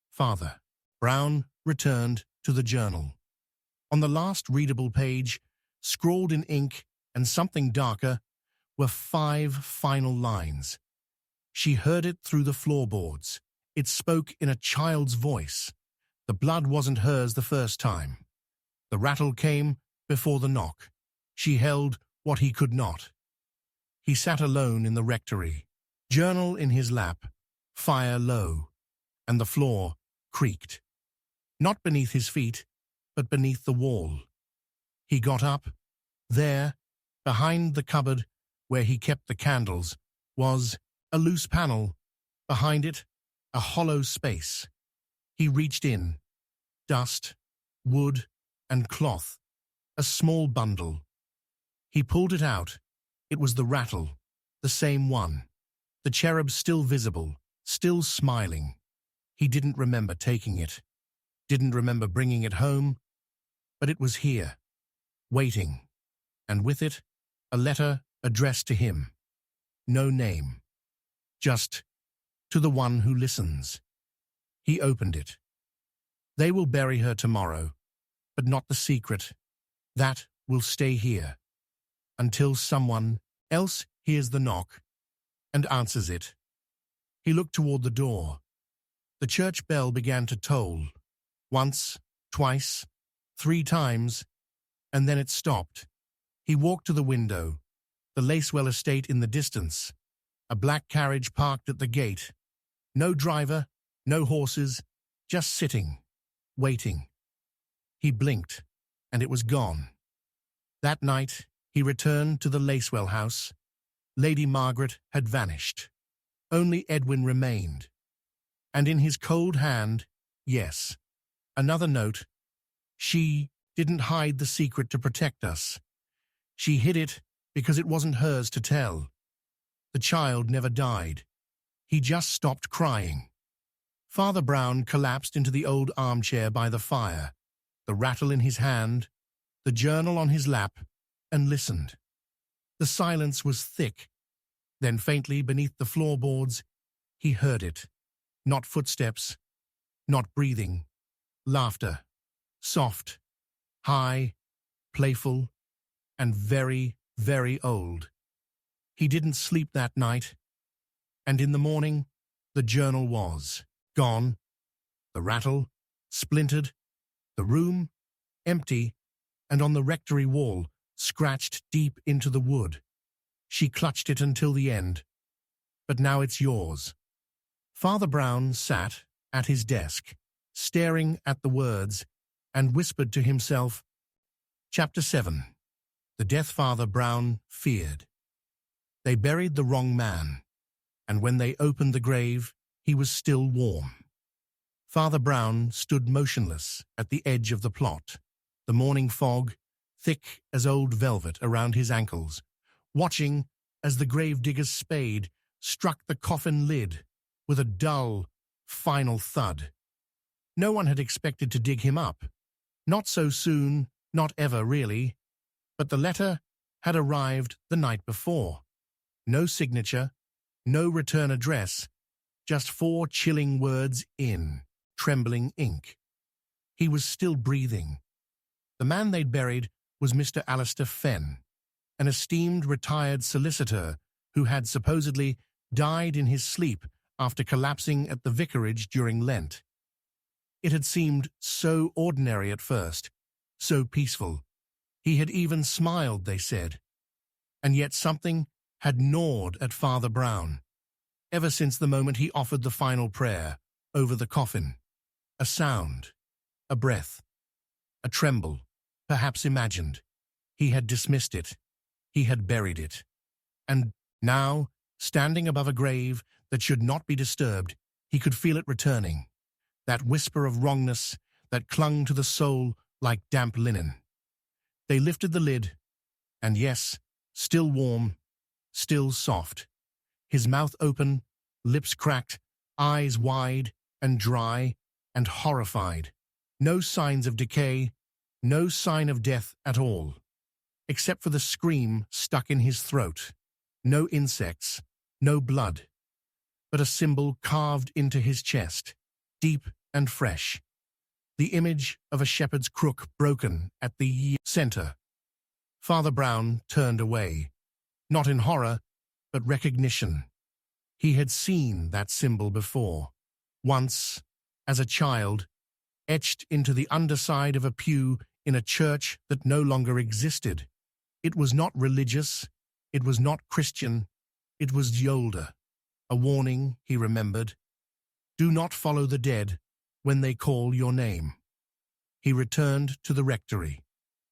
Father Brown returned to the journal. On the last readable page, scrawled in ink and something darker, were 5 final lines. She heard it through the floorboards. It spoke in a child's voice. The blood wasn't hers the first time. The rattle came before the knock. She held what he could not. He sat alone in the rectory, journal in his lap, fire low, and the floor creaked. Not beneath his feet, but beneath the wall. He got up. There, behind the cupboard where he kept the candles, was a loose panel. Behind it, a hollow space. He reached in. Dust, wood, and cloth. A small bundle. He pulled it out. It was the rattle, the same one. The cherub still visible, still smiling. He didn't remember taking it. Didn't remember bringing it home. But it was here, waiting. And with it, a letter addressed to him. No name. Just, to the one who listens. He opened it. They will bury her tomorrow, but not the secret. That will stay here, until someone else hears the knock and answers it. He looked toward the door. The church bell began to toll. Once, twice, 3 times, and then it stopped. He walked to the window. The Lacewell estate in the distance. A black carriage parked at the gate. No driver, no horses, just sitting, waiting. He blinked, and it was gone. That night, he returned to the Lacewell house. Lady Margaret had vanished. Only Edwin remained. And in his cold hand, yes, another note. She didn't hide the secret to protect us. She hid it because it wasn't hers to tell. The child never died. He just stopped crying. Father Brown collapsed into the old armchair by the fire, the rattle in his hand, the journal on his lap, and listened. The silence was thick. Then faintly beneath the floorboards, he heard it. Not footsteps, not breathing. Laughter. Soft, high, playful, and very, very old. He didn't sleep that night, and in the morning, the journal was gone, the rattle splintered, the room empty, and on the rectory wall, scratched deep into the wood. She clutched it until the end. But now it's yours. Father Brown sat at his desk, staring at the words, and whispered to himself, Chapter 7. The death Father Brown feared. They buried the wrong man, and when they opened the grave, he was still warm. Father Brown stood motionless at the edge of the plot, the morning fog, thick as old velvet around his ankles, watching as the gravedigger's spade struck the coffin lid with a dull, final thud. No one had expected to dig him up. Not so soon, not ever really. But the letter had arrived the night before. No signature, no return address, just 4 chilling words in trembling ink. He was still breathing. The man they'd buried was Mr. Alistair Fenn, an esteemed retired solicitor who had supposedly died in his sleep after collapsing at the vicarage during Lent. It had seemed so ordinary at first, so peaceful. He had even smiled, they said. And yet something had gnawed at Father Brown, ever since the moment he offered the final prayer over the coffin. A sound, a breath, a tremble, perhaps imagined. He had dismissed it. He had buried it. And now, standing above a grave that should not be disturbed, he could feel it returning. That whisper of wrongness that clung to the soul like damp linen. They lifted the lid, and yes, still warm, still soft. His mouth open, lips cracked, eyes wide and dry and horrified. No signs of decay, no sign of death at all. except for the scream stuck in his throat. No insects, no blood, but a symbol carved into his chest, deep and fresh. The image of a shepherd's crook broken at the center. Father Brown turned away, not in horror, but recognition. He had seen that symbol before, once, as a child, etched into the underside of a pew in a church that no longer existed. It was not religious, it was not Christian, it was Yolda. A warning, he remembered. Do not follow the dead when they call your name. He returned to the rectory.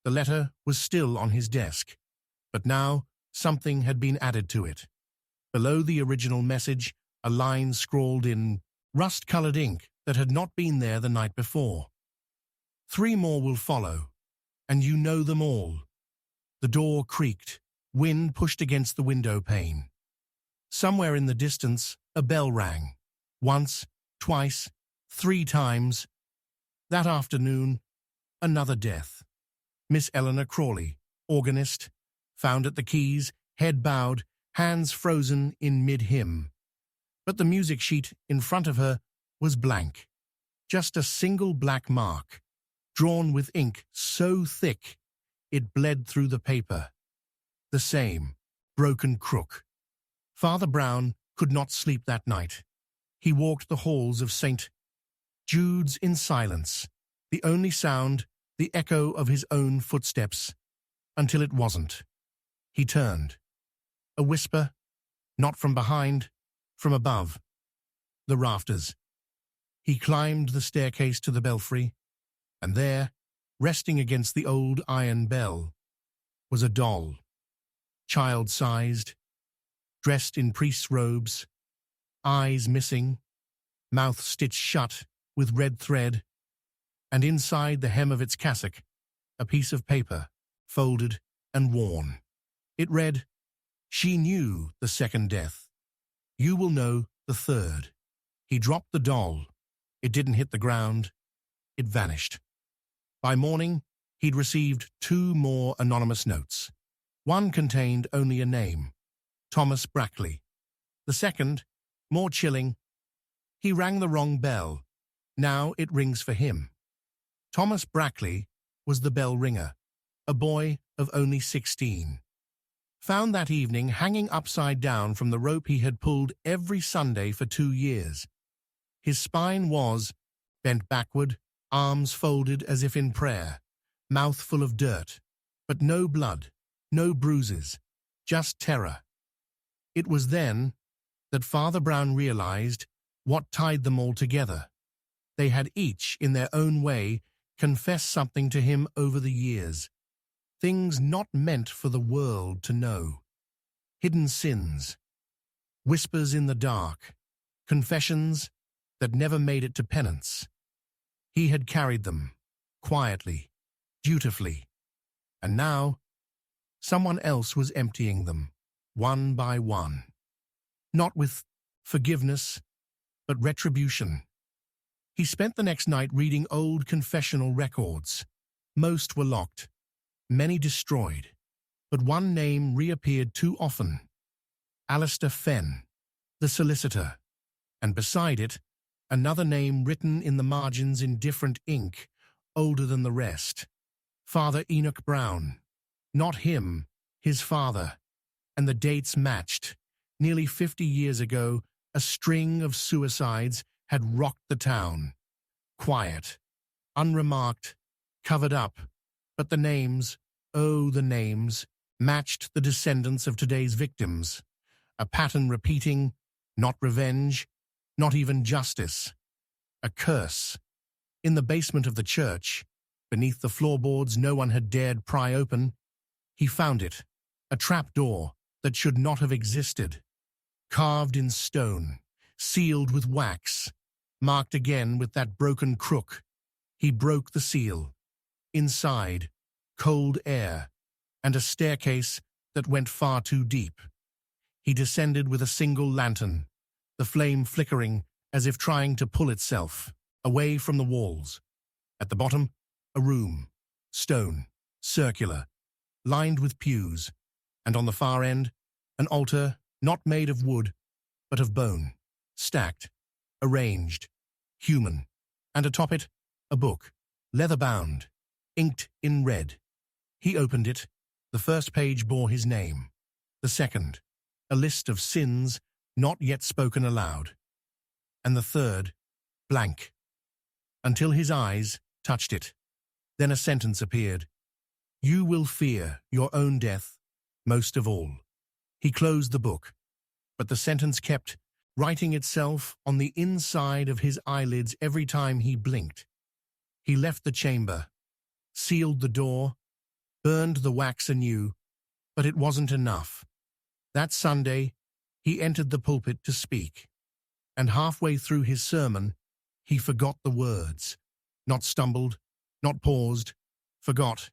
The letter was still on his desk, but now something had been added to it. Below the original message, a line scrawled in rust-colored ink that had not been there the night before. 3 more will follow, and you know them all. The door creaked. Wind pushed against the window pane. Somewhere in the distance, a bell rang. Once, twice, 3 times. That afternoon, another death. Miss Eleanor Crawley, organist, found at the keys, head bowed, hands frozen in mid-hymn. But the music sheet in front of her was blank. Just a single black mark, drawn with ink so thick it bled through the paper. The same, broken crook. Father Brown could not sleep that night. He walked the halls of St. Jude's in silence, the only sound, the echo of his own footsteps, until it wasn't. He turned. A whisper, not from behind, from above. The rafters. He climbed the staircase to the belfry, and there, resting against the old iron bell, was a doll, child-sized, dressed in priest's robes, eyes missing, mouth stitched shut with red thread, and inside the hem of its cassock, a piece of paper, folded and worn. It read, "She knew the second death. You will know the third." He dropped the doll. It didn't hit the ground. It vanished. By morning, he'd received 2 more anonymous notes. One contained only a name, Thomas Brackley. The second, more chilling. He rang the wrong bell. Now it rings for him. Thomas Brackley was the bell ringer, a boy of only 16. Found that evening hanging upside down from the rope he had pulled every Sunday for 2 years. His spine was bent backward, arms folded as if in prayer, mouth full of dirt, but no blood, no bruises, just terror. It was then that Father Brown realized what tied them all together. They had each, in their own way, confessed something to him over the years. Things not meant for the world to know. Hidden sins. Whispers in the dark. Confessions that never made it to penance. He had carried them, quietly, dutifully. And now, someone else was emptying them, one by one. Not with forgiveness, but retribution. He spent the next night reading old confessional records. Most were locked, many destroyed, but one name reappeared too often. Alistair Fenn, the solicitor, and beside it, another name written in the margins in different ink, older than the rest. Father Enoch Brown. Not him, his father. And the dates matched. Nearly 50 years ago, a string of suicides had rocked the town. Quiet, unremarked, covered up, but the names, oh the names, matched the descendants of today's victims. A pattern repeating, not revenge, not even justice. A curse. In the basement of the church, beneath the floorboards no one had dared pry open, he found it, a trap door that should not have existed. Carved in stone, sealed with wax, marked again with that broken crook. He broke the seal. Inside, cold air, and a staircase that went far too deep. He descended with a single lantern, the flame flickering as if trying to pull itself away from the walls. At the bottom, a room, stone, circular, lined with pews, and on the far end, an altar not made of wood, but of bone, stacked, arranged, human, and atop it, a book, leather-bound, inked in red. He opened it. The first page bore his name. The second, a list of sins not yet spoken aloud. And the third, blank, until his eyes touched it. Then a sentence appeared. You will fear your own death most of all. He closed the book, but the sentence kept writing itself on the inside of his eyelids every time he blinked. He left the chamber, sealed the door, burned the wax anew, but it wasn't enough. That Sunday, he entered the pulpit to speak, and halfway through his sermon, he forgot the words, not stumbled, not paused, forgot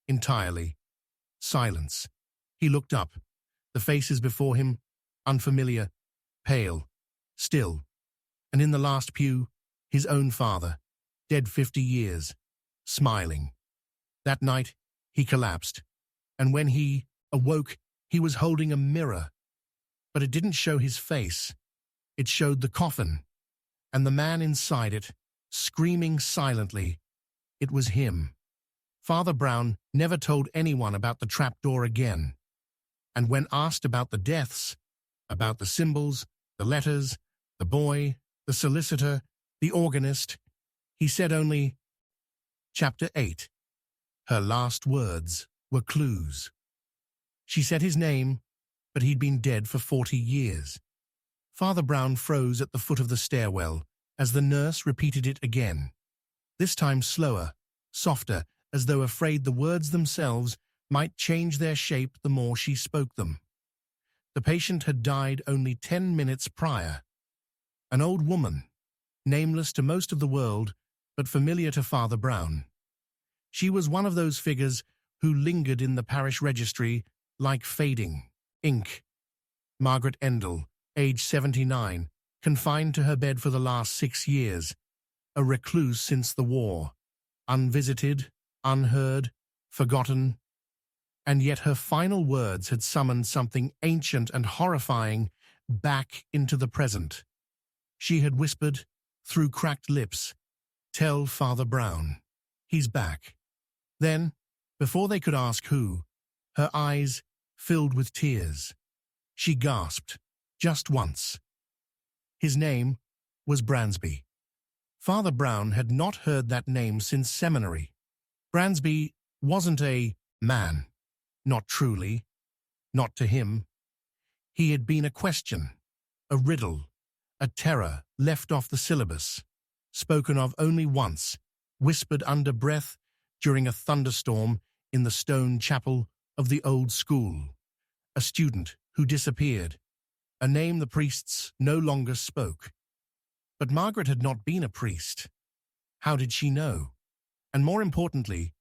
entirely. Silence. He looked up, the faces before him, unfamiliar, pale, still, and in the last pew, his own father, dead 50 years, smiling. That night, he collapsed, and when he awoke, he was holding a mirror. But it didn't show his face. It showed the coffin, and the man inside it, screaming silently. It was him. Father Brown never told anyone about the trapdoor again. And when asked about the deaths, about the symbols, the letters, the boy, the solicitor, the organist, he said only, Chapter 8. Her last words were clues. She said his name, but he'd been dead for 40 years. Father Brown froze at the foot of the stairwell as the nurse repeated it again, this time slower, softer, as though afraid the words themselves might change their shape the more she spoke them. The patient had died only 10 minutes prior. An old woman, nameless to most of the world, but familiar to Father Brown. She was one of those figures who lingered in the parish registry like fading ink. Margaret Endell, age 79, confined to her bed for the last 6 years, a recluse since the war, unvisited, unheard, forgotten, and yet her final words had summoned something ancient and horrifying back into the present. She had whispered, through cracked lips, "Tell Father Brown, he's back." Then, before they could ask who, her eyes filled with tears. She gasped, just once. His name was Bransby. Father Brown had not heard that name since seminary. Bransby wasn't a man, not truly, not to him. He had been a question, a riddle, a terror left off the syllabus, spoken of only once, whispered under breath during a thunderstorm in the stone chapel of the old school. A student who disappeared, a name the priests no longer spoke. But Margaret had not been a priest. How did she know? And more importantly,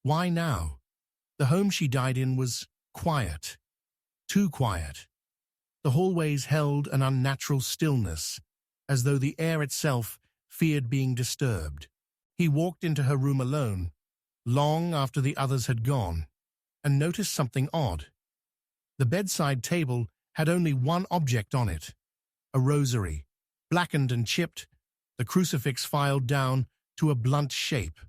why now? The home she died in was quiet, too quiet. The hallways held an unnatural stillness, as though the air itself feared being disturbed. He walked into her room alone, long after the others had gone, and noticed something odd. The bedside table had only one object on it, a rosary, blackened and chipped, the crucifix filed down to a blunt shape,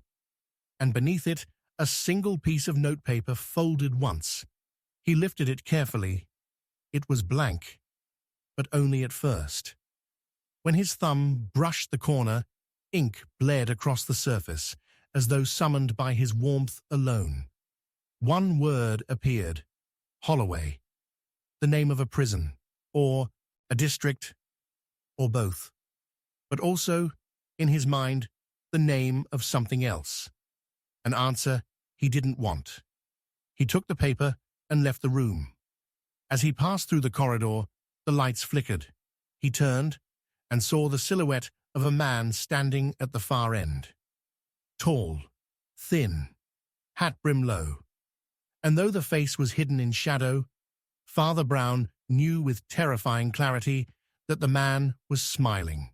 and beneath it a single piece of notepaper folded once. He lifted it carefully. It was blank, but only at first. When his thumb brushed the corner, ink bled across the surface, as though summoned by his warmth alone. One word appeared, Holloway, the name of a prison, or a district, or both. But also, in his mind, the name of something else. An answer he didn't want. He took the paper and left the room. As he passed through the corridor, the lights flickered. He turned and saw the silhouette of a man standing at the far end. Tall, thin, hat brim low. And though the face was hidden in shadow, Father Brown knew with terrifying clarity that the man was smiling.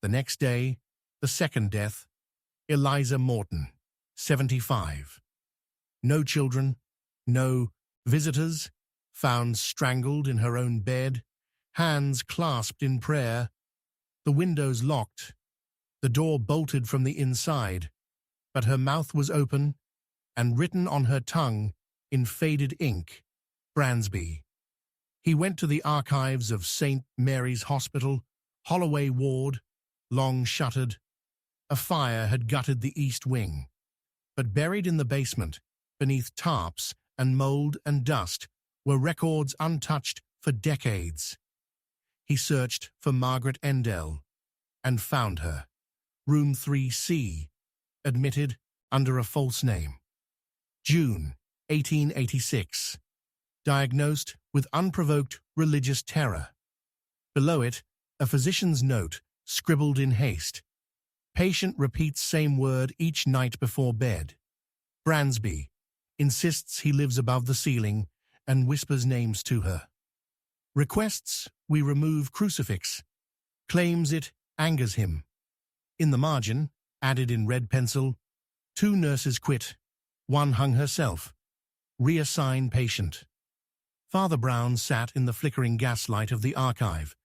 The next day, the second death, Eliza Morton, 75. No children, No visitors, found strangled in her own bed, hands clasped in prayer, the windows locked, the door bolted from the inside, but her mouth was open, and written on her tongue, in faded ink, Bransby. He went to the archives of St. Mary's Hospital, Holloway Ward, long shuttered. A fire had gutted the east wing, but buried in the basement, beneath tarps and mold and dust, were records untouched for decades. He searched for Margaret Endell, and found her. Room 3C, admitted under a false name. June 1886. Diagnosed with unprovoked religious terror. Below it, a physician's note, scribbled in haste. Patient repeats same word each night before bed. Bransby insists he lives above the ceiling and whispers names to her. Requests we remove crucifix. Claims it angers him. In the margin, added in red pencil, 2 nurses quit, 1 hung herself. Reassign patient. Father Brown sat in the flickering gaslight of the archive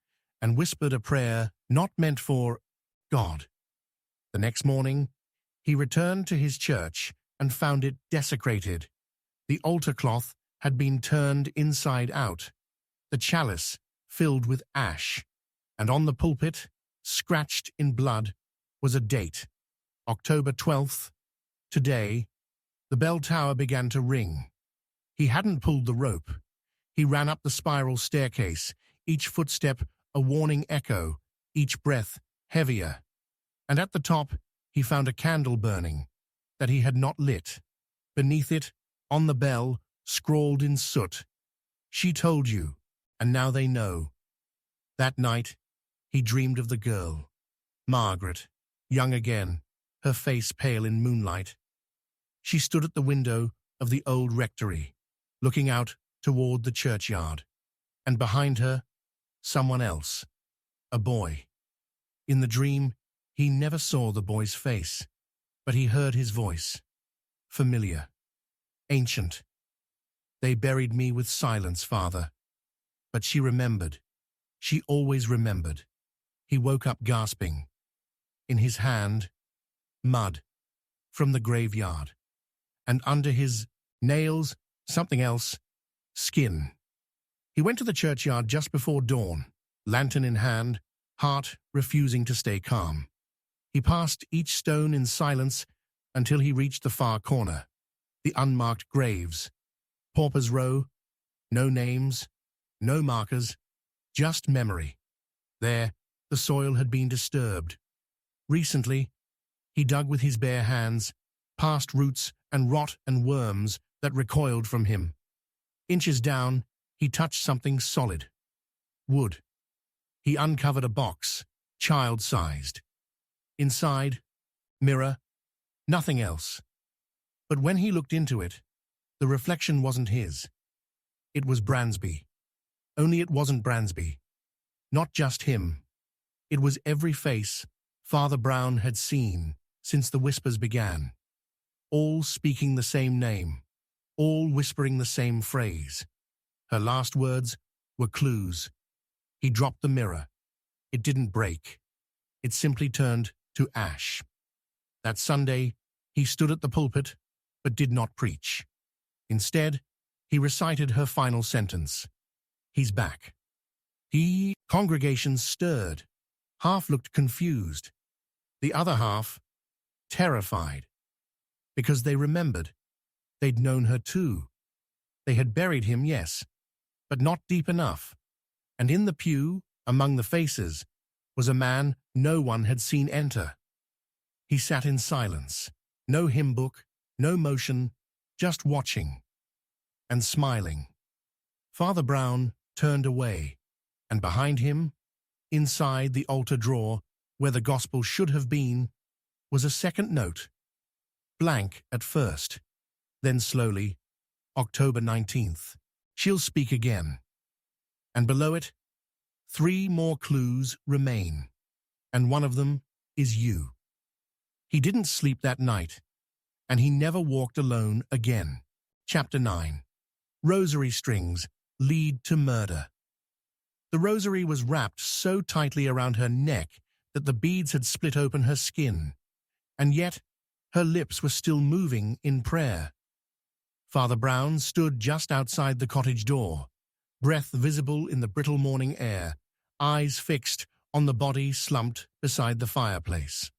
and whispered a prayer not meant for God. The next morning, he returned to his church and found it desecrated. The altar cloth had been turned inside out, the chalice filled with ash, and on the pulpit, scratched in blood, was a date, October 12th. Today, the bell tower began to ring. He hadn't pulled the rope. He ran up the spiral staircase, each footstep a warning echo, each breath heavier. And at the top, he found a candle burning that he had not lit. Beneath it, on the bell, scrawled in soot, "She told you, and now they know." That night, he dreamed of the girl, Margaret, young again, her face pale in moonlight. She stood at the window of the old rectory, looking out toward the churchyard, and behind her, someone else, a boy. In the dream, he never saw the boy's face, but he heard his voice, familiar, ancient. "They buried me with silence, Father." But she remembered. She always remembered. He woke up gasping. In his hand, mud from the graveyard, and under his nails, something else, skin. He went to the churchyard just before dawn, lantern in hand, heart refusing to stay calm. He passed each stone in silence until he reached the far corner, the unmarked graves. Pauper's Row, no names, no markers, just memory. There, the soil had been disturbed. Recently, he dug with his bare hands, past roots and rot and worms that recoiled from him. Inches down, he touched something solid. Wood. He uncovered a box, child-sized. Inside, mirror, nothing else. But when he looked into it, the reflection wasn't his. It was Bransby. Only it wasn't Bransby. Not just him. It was every face Father Brown had seen since the whispers began. All speaking the same name. All whispering the same phrase. Her last words were clues. He dropped the mirror. It didn't break. It simply turned to ash. That Sunday, he stood at the pulpit, but did not preach. Instead, he recited her final sentence. He's back. The congregation stirred. Half looked confused. The other half, terrified. Because they remembered. They'd known her too. They had buried him, yes, but not deep enough. And in the pew, among the faces, was a man no one had seen enter. He sat in silence. No hymn book, no motion, just watching. And smiling. Father Brown turned away, and behind him, inside the altar drawer, where the gospel should have been, was a second note. Blank at first. Then slowly, October 19th. She'll speak again. And below it, 3 more clues remain, and one of them is you. He didn't sleep that night, and he never walked alone again. Chapter 9. Rosary strings lead to murder. The rosary was wrapped so tightly around her neck that the beads had split open her skin, and yet her lips were still moving in prayer. Father Brown stood just outside the cottage door, breath visible in the brittle morning air, eyes fixed on the body slumped beside the fireplace.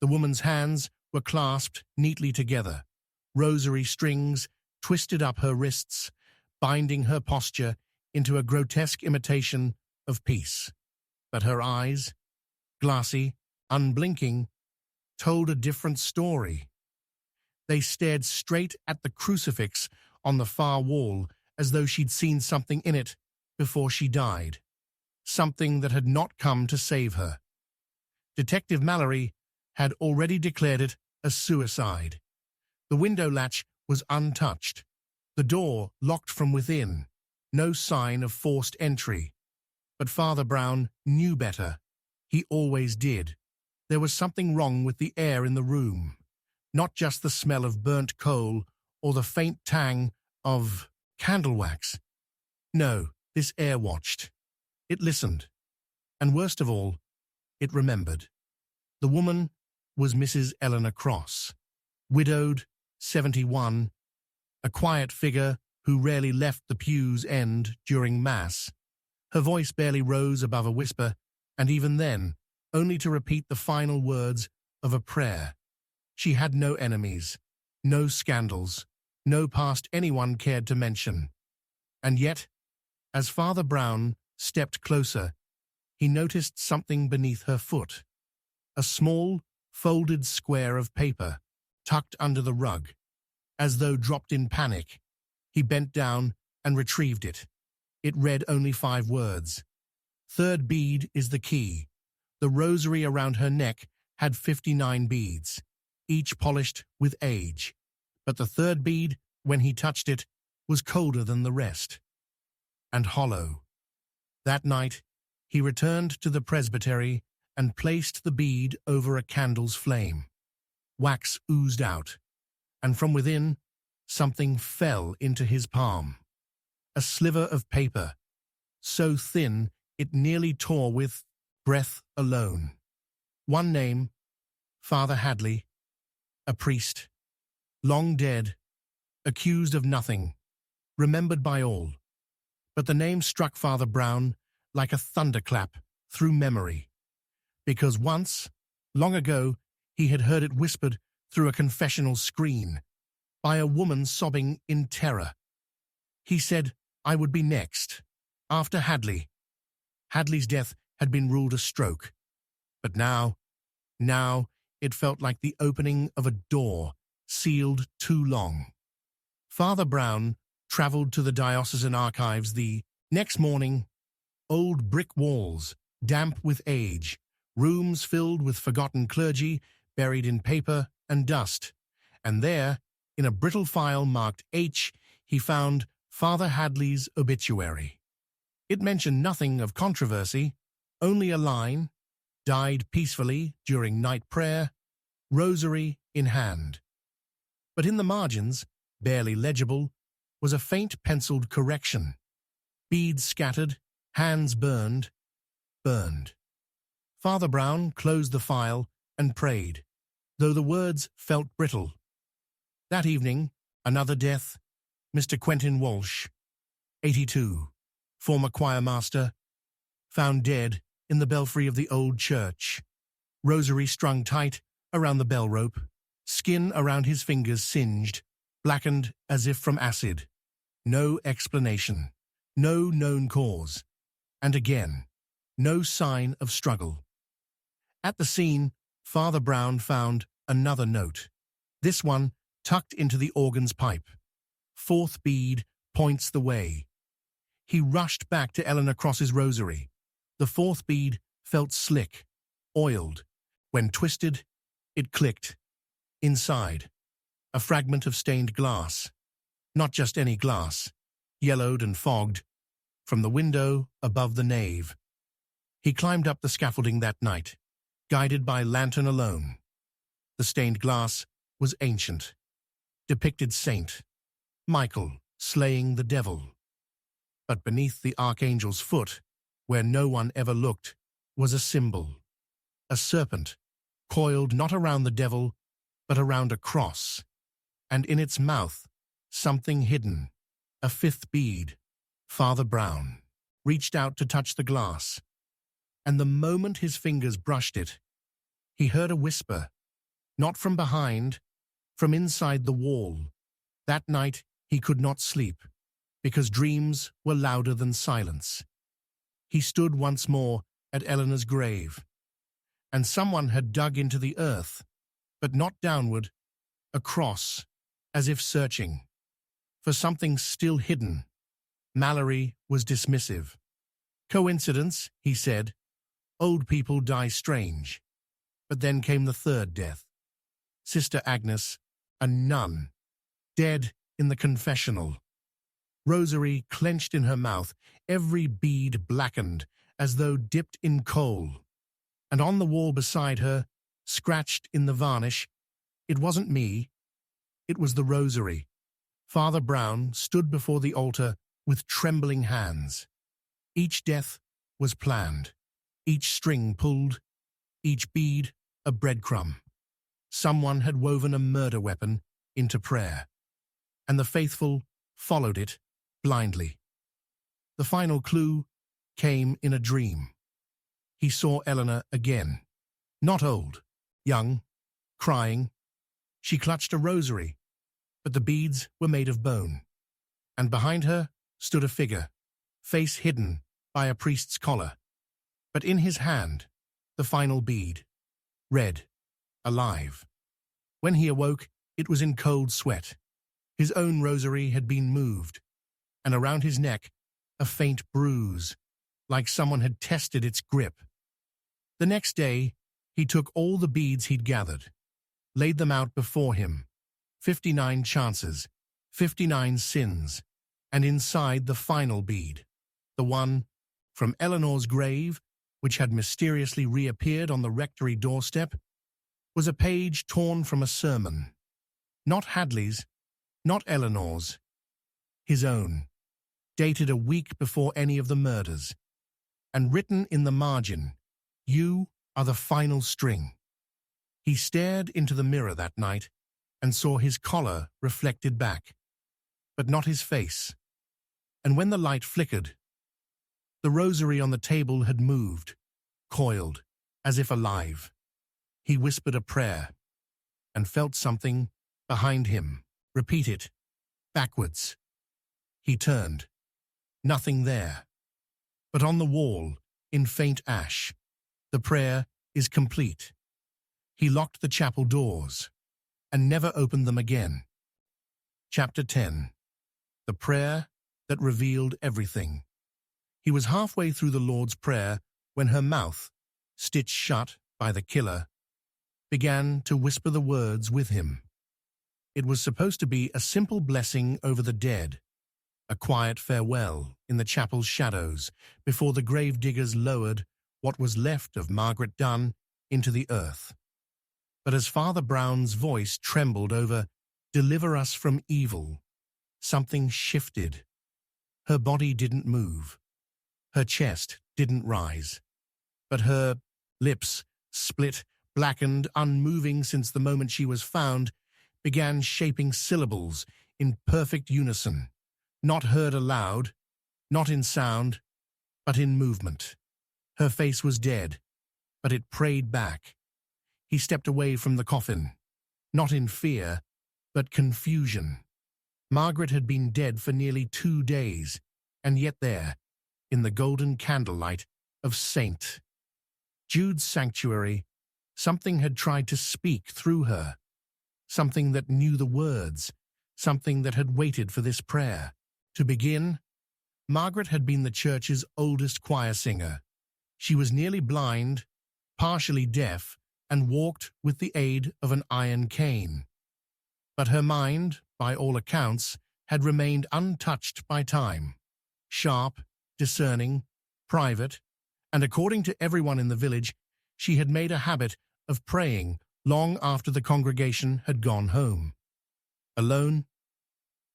The woman's hands were clasped neatly together, rosary strings twisted up her wrists, binding her posture into a grotesque imitation of peace. But her eyes, glassy, unblinking, told a different story. They stared straight at the crucifix on the far wall as though she'd seen something in it before she died, something that had not come to save her. Detective Mallory had already declared it a suicide. The window latch was untouched, the door locked from within, no sign of forced entry. But Father Brown knew better. He always did. There was something wrong with the air in the room, not just the smell of burnt coal or the faint tang of candle wax. No, this air watched. It listened. And worst of all, it remembered. The woman was Mrs. Eleanor Cross, widowed, 71, a quiet figure who rarely left the pew's end during Mass. Her voice barely rose above a whisper, and even then, only to repeat the final words of a prayer. She had no enemies, no scandals, no past anyone cared to mention. And yet, as Father Brown stepped closer, he noticed something beneath her foot. A small, folded square of paper, tucked under the rug. As though dropped in panic, he bent down and retrieved it. It read only 5 words. Third bead is the key. The rosary around her neck had 59 beads, each polished with age. But the third bead, when he touched it, was colder than the rest, and hollow. That night, he returned to the presbytery and placed the bead over a candle's flame. Wax oozed out, and from within, something fell into his palm. A sliver of paper, so thin it nearly tore with breath alone. One name, Father Hadley, a priest, long dead, accused of nothing, remembered by all. But the name struck Father Brown like a thunderclap through memory, because once, long ago, he had heard it whispered through a confessional screen by a woman sobbing in terror. He said, "I would be next, after Hadley." Hadley's death had been ruled a stroke, but now it felt like the opening of a door sealed too long. Father Brown traveled to the diocesan archives the next morning. Old brick walls, damp with age, rooms filled with forgotten clergy buried in paper and dust, and there, in a brittle file marked H, he found Father Hadley's obituary. It mentioned nothing of controversy, only a line, died peacefully during night prayer, rosary in hand. But in the margins, barely legible, was a faint penciled correction. Beads scattered, hands burned. Father Brown closed the file and prayed, though the words felt brittle. That evening, another death, Mr. Quentin Walsh, 82, former choir master, found dead in the belfry of the old church, rosary strung tight around the bell rope, skin around his fingers singed, blackened as if from acid. No explanation, no known cause, and again, no sign of struggle. At the scene, Father Brown found another note, this one tucked into the organ's pipe. Fourth bead points the way. He rushed back to Eleanor Cross's rosary. The fourth bead felt slick, oiled. When twisted, it clicked. Inside, a fragment of stained glass. Not just any glass, yellowed and fogged, from the window above the nave. He climbed up the scaffolding that night, guided by lantern alone. The stained glass was ancient, depicted Saint Michael slaying the devil. But beneath the archangel's foot, where no one ever looked, was a symbol, a serpent, coiled not around the devil, but around a cross, and in its mouth, something hidden, a fifth bead. Father Brown reached out to touch the glass, and the moment his fingers brushed it, he heard a whisper, not from behind, from inside the wall. That night he could not sleep, because dreams were louder than silence. He stood once more at Eleanor's grave, and someone had dug into the earth, but not downward, across, as if searching for something still hidden. Mallory was dismissive. Coincidence, he said. Old people die strange. But then came the third death. Sister Agnes, a nun, dead in the confessional. Rosary clenched in her mouth, every bead blackened, as though dipped in coal. And on the wall beside her, scratched in the varnish, it wasn't me, it was the rosary. Father Brown stood before the altar with trembling hands. Each death was planned, each string pulled, each bead a breadcrumb. Someone had woven a murder weapon into prayer, and the faithful followed it blindly. The final clue came in a dream. He saw Eleanor again, not old, young, crying. She clutched a rosary, but the beads were made of bone, and behind her stood a figure, face hidden by a priest's collar, but in his hand the final bead, red, alive. When he awoke, it was in cold sweat. His own rosary had been moved, and around his neck a faint bruise, like someone had tested its grip. The next day, he took all the beads he'd gathered, laid them out before him, 59 chances, 59 sins, and inside the final bead, the one from Eleanor's grave, which had mysteriously reappeared on the rectory doorstep, was a page torn from a sermon. Not Hadley's, not Eleanor's, his own, dated a week before any of the murders, and written in the margin, "You are the final string." He stared into the mirror that night and saw his collar reflected back, but not his face. And when the light flickered, the rosary on the table had moved, coiled, as if alive. He whispered a prayer and felt something behind him. Repeat it, backwards. He turned. Nothing there. But on the wall, in faint ash, the prayer is complete. He locked the chapel doors and never opened them again. Chapter 10. The Prayer That Revealed Everything. He was halfway through the Lord's Prayer when her mouth, stitched shut by the killer, began to whisper the words with him. It was supposed to be a simple blessing over the dead, a quiet farewell in the chapel's shadows before the grave diggers lowered what was left of Margaret Dunn into the earth. But as Father Brown's voice trembled over, "Deliver us from evil," something shifted. Her body didn't move. Her chest didn't rise. But her lips, split, blackened, unmoving since the moment she was found, began shaping syllables in perfect unison, not heard aloud, not in sound, but in movement. Her face was dead, but it prayed back. He stepped away from the coffin, not in fear, but confusion. Margaret had been dead for nearly 2 days, and yet there, in the golden candlelight of St. Jude's sanctuary, something had tried to speak through her, something that knew the words, something that had waited for this prayer. To begin, Margaret had been the church's oldest choir singer. She was nearly blind, partially deaf, and walked with the aid of an iron cane. But her mind, by all accounts, had remained untouched by time, sharp, discerning, private, and according to everyone in the village, she had made a habit of praying long after the congregation had gone home. Alone,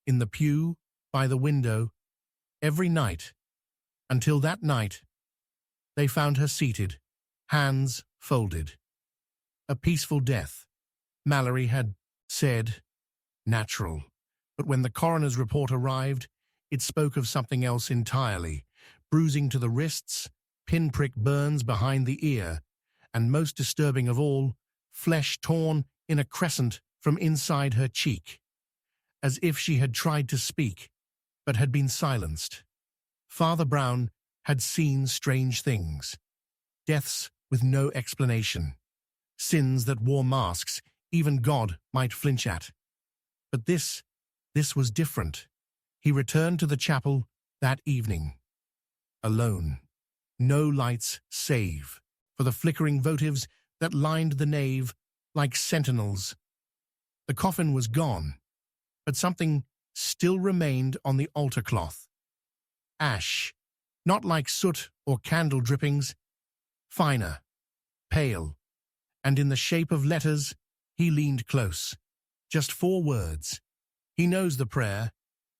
in the pew, by the window, every night, until that night they found her seated, hands folded. A peaceful death, Mallory had said, natural. But when the coroner's report arrived, it spoke of something else entirely: bruising to the wrists, pinprick burns behind the ear, and most disturbing of all, flesh torn in a crescent from inside her cheek, as if she had tried to speak, but had been silenced. Father Brown had seen strange things, deaths with no explanation, sins that wore masks even God might flinch at. But this was different. He returned to the chapel that evening, alone. No lights save for the flickering votives that lined the nave like sentinels. The coffin was gone, but something still remained on the altar cloth. Ash, not like soot or candle drippings, finer, pale, and in the shape of letters. He leaned close. Just 4 words. He knows the prayer.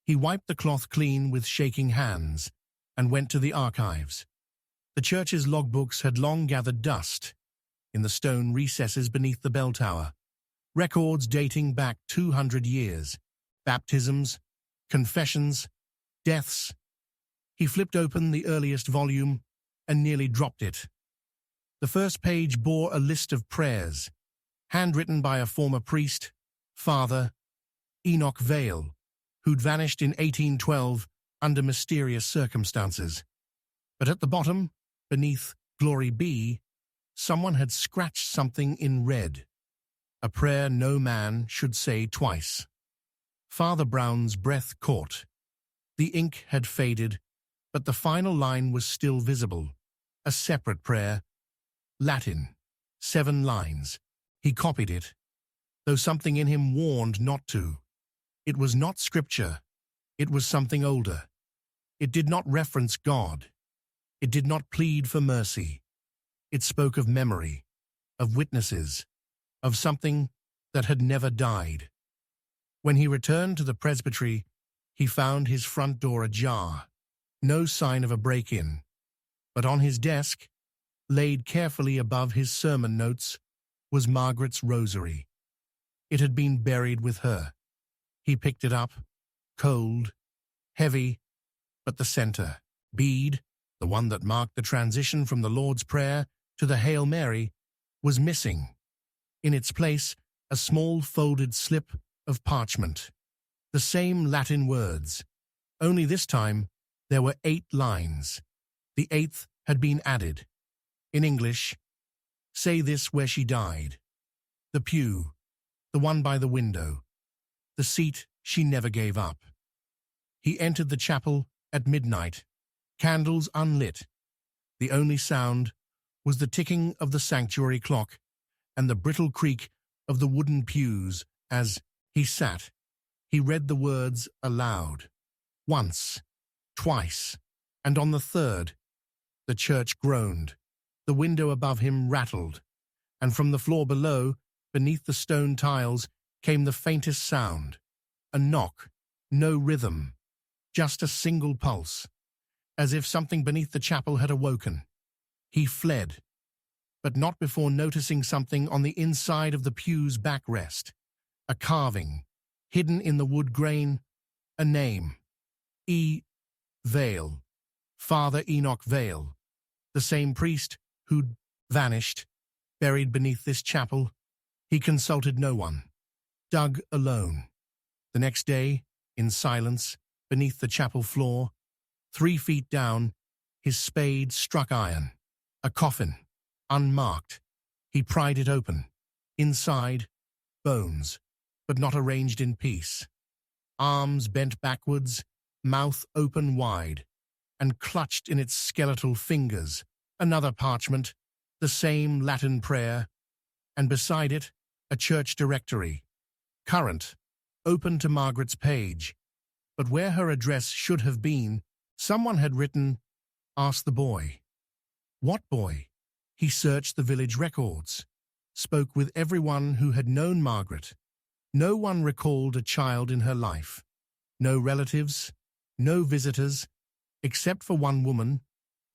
He wiped the cloth clean with shaking hands and went to the archives. The church's logbooks had long gathered dust in the stone recesses beneath the bell tower. Records dating back 200 years. Baptisms, confessions, deaths. He flipped open the earliest volume and nearly dropped it. The first page bore a list of prayers, handwritten by a former priest, Father Enoch Vale, who'd vanished in 1812 under mysterious circumstances. But at the bottom, beneath Glory Be, someone had scratched something in red, a prayer no man should say twice. Father Brown's breath caught. The ink had faded, but the final line was still visible, a separate prayer, Latin, 7 lines. He copied it, though something in him warned not to. It was not scripture. It was something older. It did not reference God. It did not plead for mercy. It spoke of memory, of witnesses, of something that had never died. When he returned to the presbytery, he found his front door ajar. No sign of a break-in, but on his desk, laid carefully above his sermon notes, was Margaret's rosary. It had been buried with her. He picked it up, cold, heavy, but the center, bead, the one that marked the transition from the Lord's Prayer to the Hail Mary, was missing. In its place, a small folded slip of parchment. The same Latin words. Only this time, there were 8 lines. The 8th had been added. In English, say this where she died. The pew, the one by the window, the seat she never gave up. He entered the chapel at midnight, candles unlit. The only sound was the ticking of the sanctuary clock and the brittle creak of the wooden pews as he sat. He read the words aloud. Once, twice, and on the third, the church groaned. The window above him rattled, and from the floor below, beneath the stone tiles, came the faintest sound. A knock, no rhythm, just a single pulse, as if something beneath the chapel had awoken. He fled, but not before noticing something on the inside of the pew's backrest. A carving, hidden in the wood grain, a name. E. Vale, Father Enoch Vale, the same priest who'd vanished, buried beneath this chapel. He consulted no one, dug alone. The next day, in silence, beneath the chapel floor, 3 feet down, his spade struck iron. A coffin, unmarked. He pried it open. Inside, bones, but not arranged in peace. Arms bent backwards, mouth open wide, and clutched in its skeletal fingers another parchment, the same Latin prayer, and beside it, a church directory. Current, open to Margaret's page, but where her address should have been, someone had written, "Ask the boy." What boy? He searched the village records, spoke with everyone who had known Margaret. No one recalled a child in her life. No relatives, No visitors, except for one woman,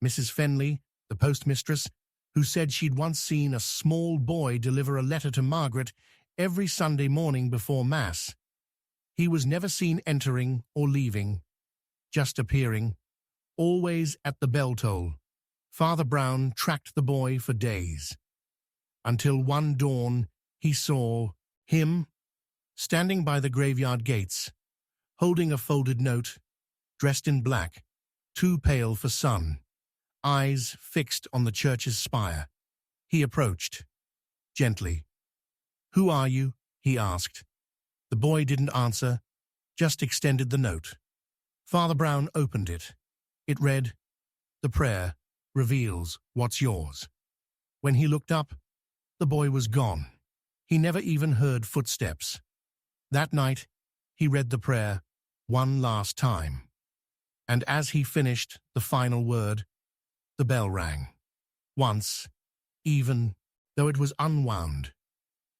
Mrs. Fenley, the postmistress, who said she'd once seen a small boy deliver a letter to Margaret every Sunday morning before Mass. He was never seen entering or leaving, just appearing, always at the bell toll. Father Brown tracked the boy for days, until one dawn he saw him standing by the graveyard gates, holding a folded note, dressed in black, too pale for sun, eyes fixed on the church's spire. He approached, gently. "Who are you?" he asked. The boy didn't answer, just extended the note. Father Brown opened it. It read, "The prayer reveals what's yours." When he looked up, the boy was gone. He never even heard footsteps. That night, he read the prayer one last time. And as he finished the final word, the bell rang. Once, even though it was unwound.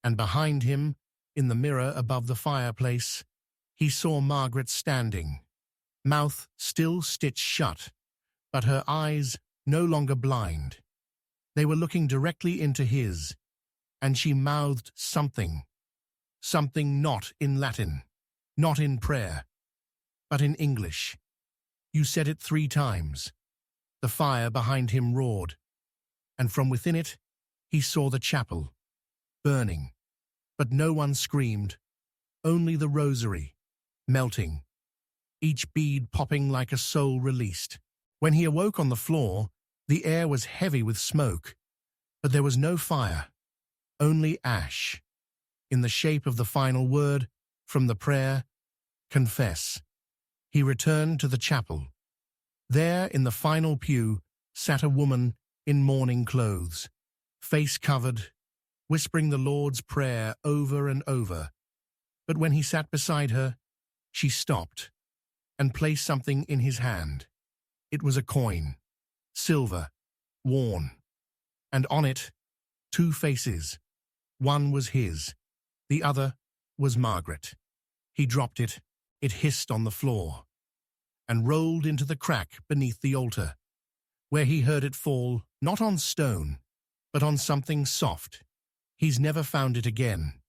And behind him, in the mirror above the fireplace, he saw Margaret standing, mouth still stitched shut, but her eyes no longer blind. They were looking directly into his, and she mouthed something not in Latin, not in prayer, but in English. You said it 3 times. The fire behind him roared, and from within it, he saw the chapel, burning. But no one screamed, only the rosary, melting, each bead popping like a soul released. When he awoke on the floor, the air was heavy with smoke, but there was no fire, only ash, in the shape of the final word from the prayer, confess. He returned to the chapel. There, in the final pew, sat a woman in mourning clothes, face covered, whispering the Lord's Prayer over and over. But when he sat beside her, she stopped and placed something in his hand. It was a coin, silver, worn, and on it, 2 faces. One was his, the other was Margaret. He dropped it, it hissed on the floor, and rolled into the crack beneath the altar, where he heard it fall not on stone, but on something soft. He's never found it again,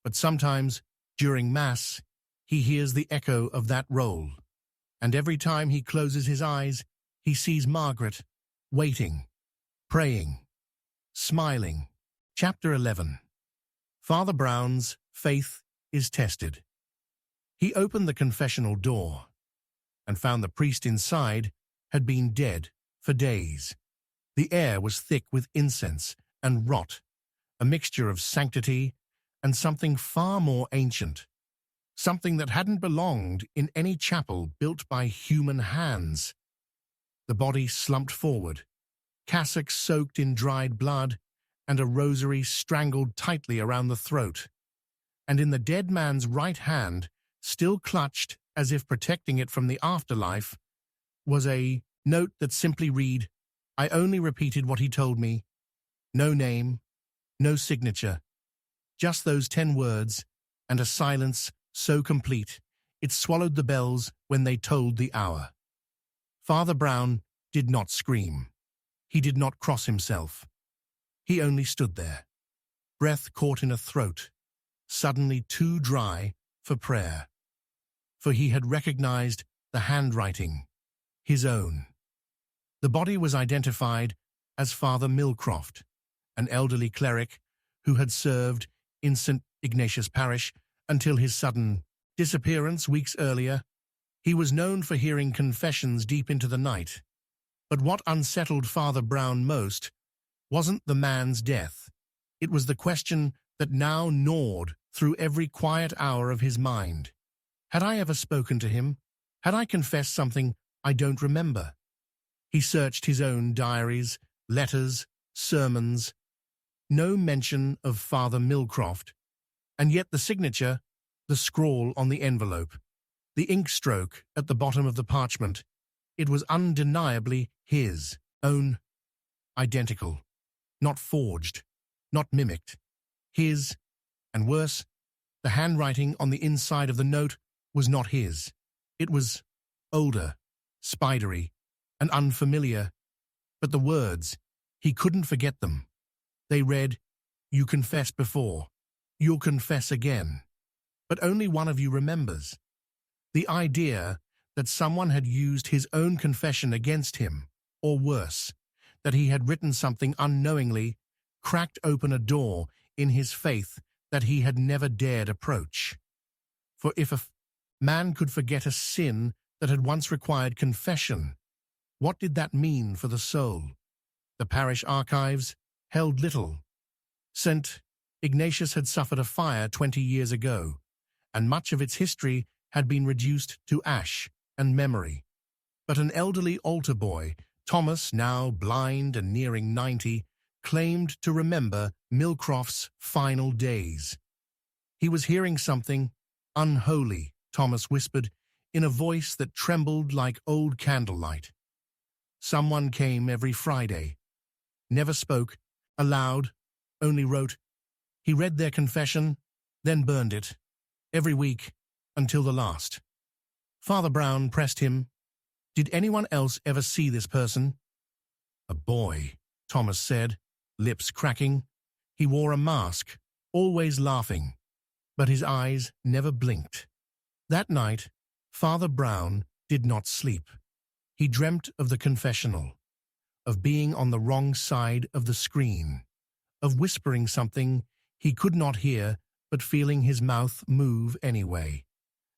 but sometimes, during Mass, he hears the echo of that roll, and every time he closes his eyes, he sees Margaret, waiting, praying, smiling. Chapter 11. Father Brown's faith is tested. He opened the confessional door, and found the priest inside had been dead for days. The air was thick with incense and rot, a mixture of sanctity and something far more ancient, something that hadn't belonged in any chapel built by human hands. The body slumped forward, cassock soaked in dried blood, and a rosary strangled tightly around the throat. And in the dead man's right hand, still clutched as if protecting it from the afterlife, was a note that simply read, "I only repeated what he told me. No name, no signature. Just those 10 words, and a silence so complete it swallowed the bells when they tolled the hour." Father Brown did not scream. He did not cross himself. He only stood there, breath caught in a throat, suddenly too dry for prayer. For he had recognized the handwriting, his own. The body was identified as Father Milcroft, an elderly cleric who had served in St. Ignatius Parish until his sudden disappearance weeks earlier. He was known for hearing confessions deep into the night. But what unsettled Father Brown most wasn't the man's death. It was the question that now gnawed through every quiet hour of his mind. Had I ever spoken to him? Had I confessed something I don't remember? He searched his own diaries, letters, sermons. No mention of Father Milcroft, and yet the signature, the scrawl on the envelope, the ink stroke at the bottom of the parchment, it was undeniably his own, identical, not forged, not mimicked. His, and worse, the handwriting on the inside of the note was not his. It was older, spidery, and unfamiliar, but the words, he couldn't forget them. They read, "You confessed before. You'll confess again. But only one of you remembers." The idea that someone had used his own confession against him, or worse, that he had written something unknowingly, cracked open a door in his faith that he had never dared approach. For if a man could forget a sin that had once required confession, what did that mean for the soul? The parish archives held little. St. Ignatius had suffered a fire 20 years ago, and much of its history had been reduced to ash and memory. But an elderly altar boy, Thomas, now blind and nearing 90, claimed to remember Millcroft's final days. He was hearing something unholy, Thomas whispered, in a voice that trembled like old candlelight. Someone came every Friday, never spoke, aloud, only wrote. He read their confession, then burned it, every week, until the last. Father Brown pressed him. Did anyone else ever see this person? A boy, Thomas said, lips cracking. He wore a mask, always laughing, but his eyes never blinked. That night, Father Brown did not sleep. He dreamt of the confessional, of being on the wrong side of the screen, of whispering something he could not hear but feeling his mouth move anyway.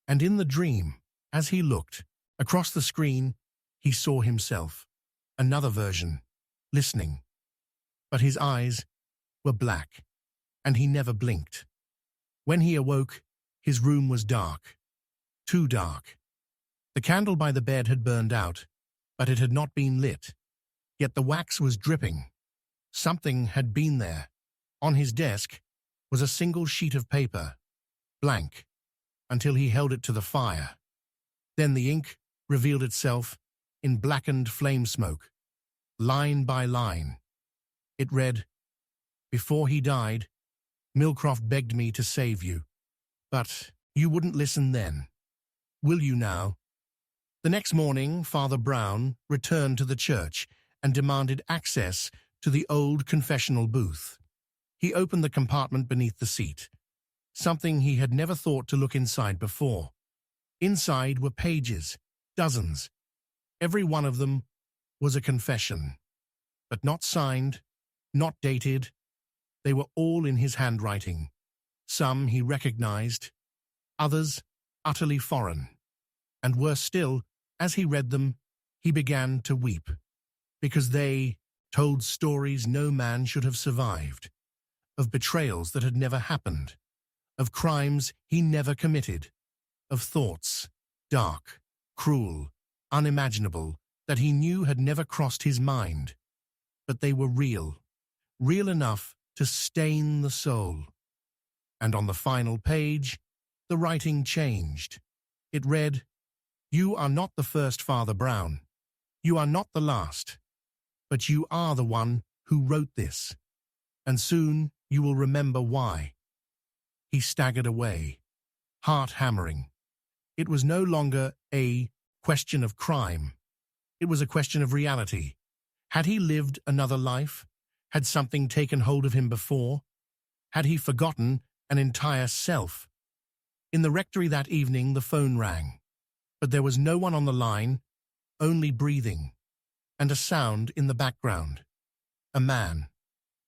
And in the dream, as he looked across the screen, he saw himself, another version, listening. But his eyes were black, and he never blinked. When he awoke, his room was dark, too dark. The candle by the bed had burned out, but it had not been lit. Yet the wax was dripping. Something had been there. On his desk was a single sheet of paper, blank, until he held it to the fire. Then the ink revealed itself in blackened flame smoke, line by line. It read, "Before he died, Millcroft begged me to save you, but you wouldn't listen then. Will you now?" The next morning, Father Brown returned to the church and demanded access to the old confessional booth. He opened the compartment beneath the seat, something he had never thought to look inside before. Inside were pages, dozens. Every one of them was a confession, but not signed, not dated. They were all in his handwriting. Some he recognized, others utterly foreign. And worse still, as he read them, he began to weep, because they told stories no man should have survived, of betrayals that had never happened, of crimes he never committed, of thoughts, dark, cruel, unimaginable, that he knew had never crossed his mind. But they were real, real enough to stain the soul. And on the final page, the writing changed. It read, "You are not the first Father Brown. You are not the last. But you are the one who wrote this. And soon you will remember why." He staggered away, heart hammering. It was no longer a question of crime. It was a question of reality. Had he lived another life? Had something taken hold of him before? Had he forgotten an entire self? In the rectory that evening, the phone rang. But there was no one on the line, only breathing, and a sound in the background. A man,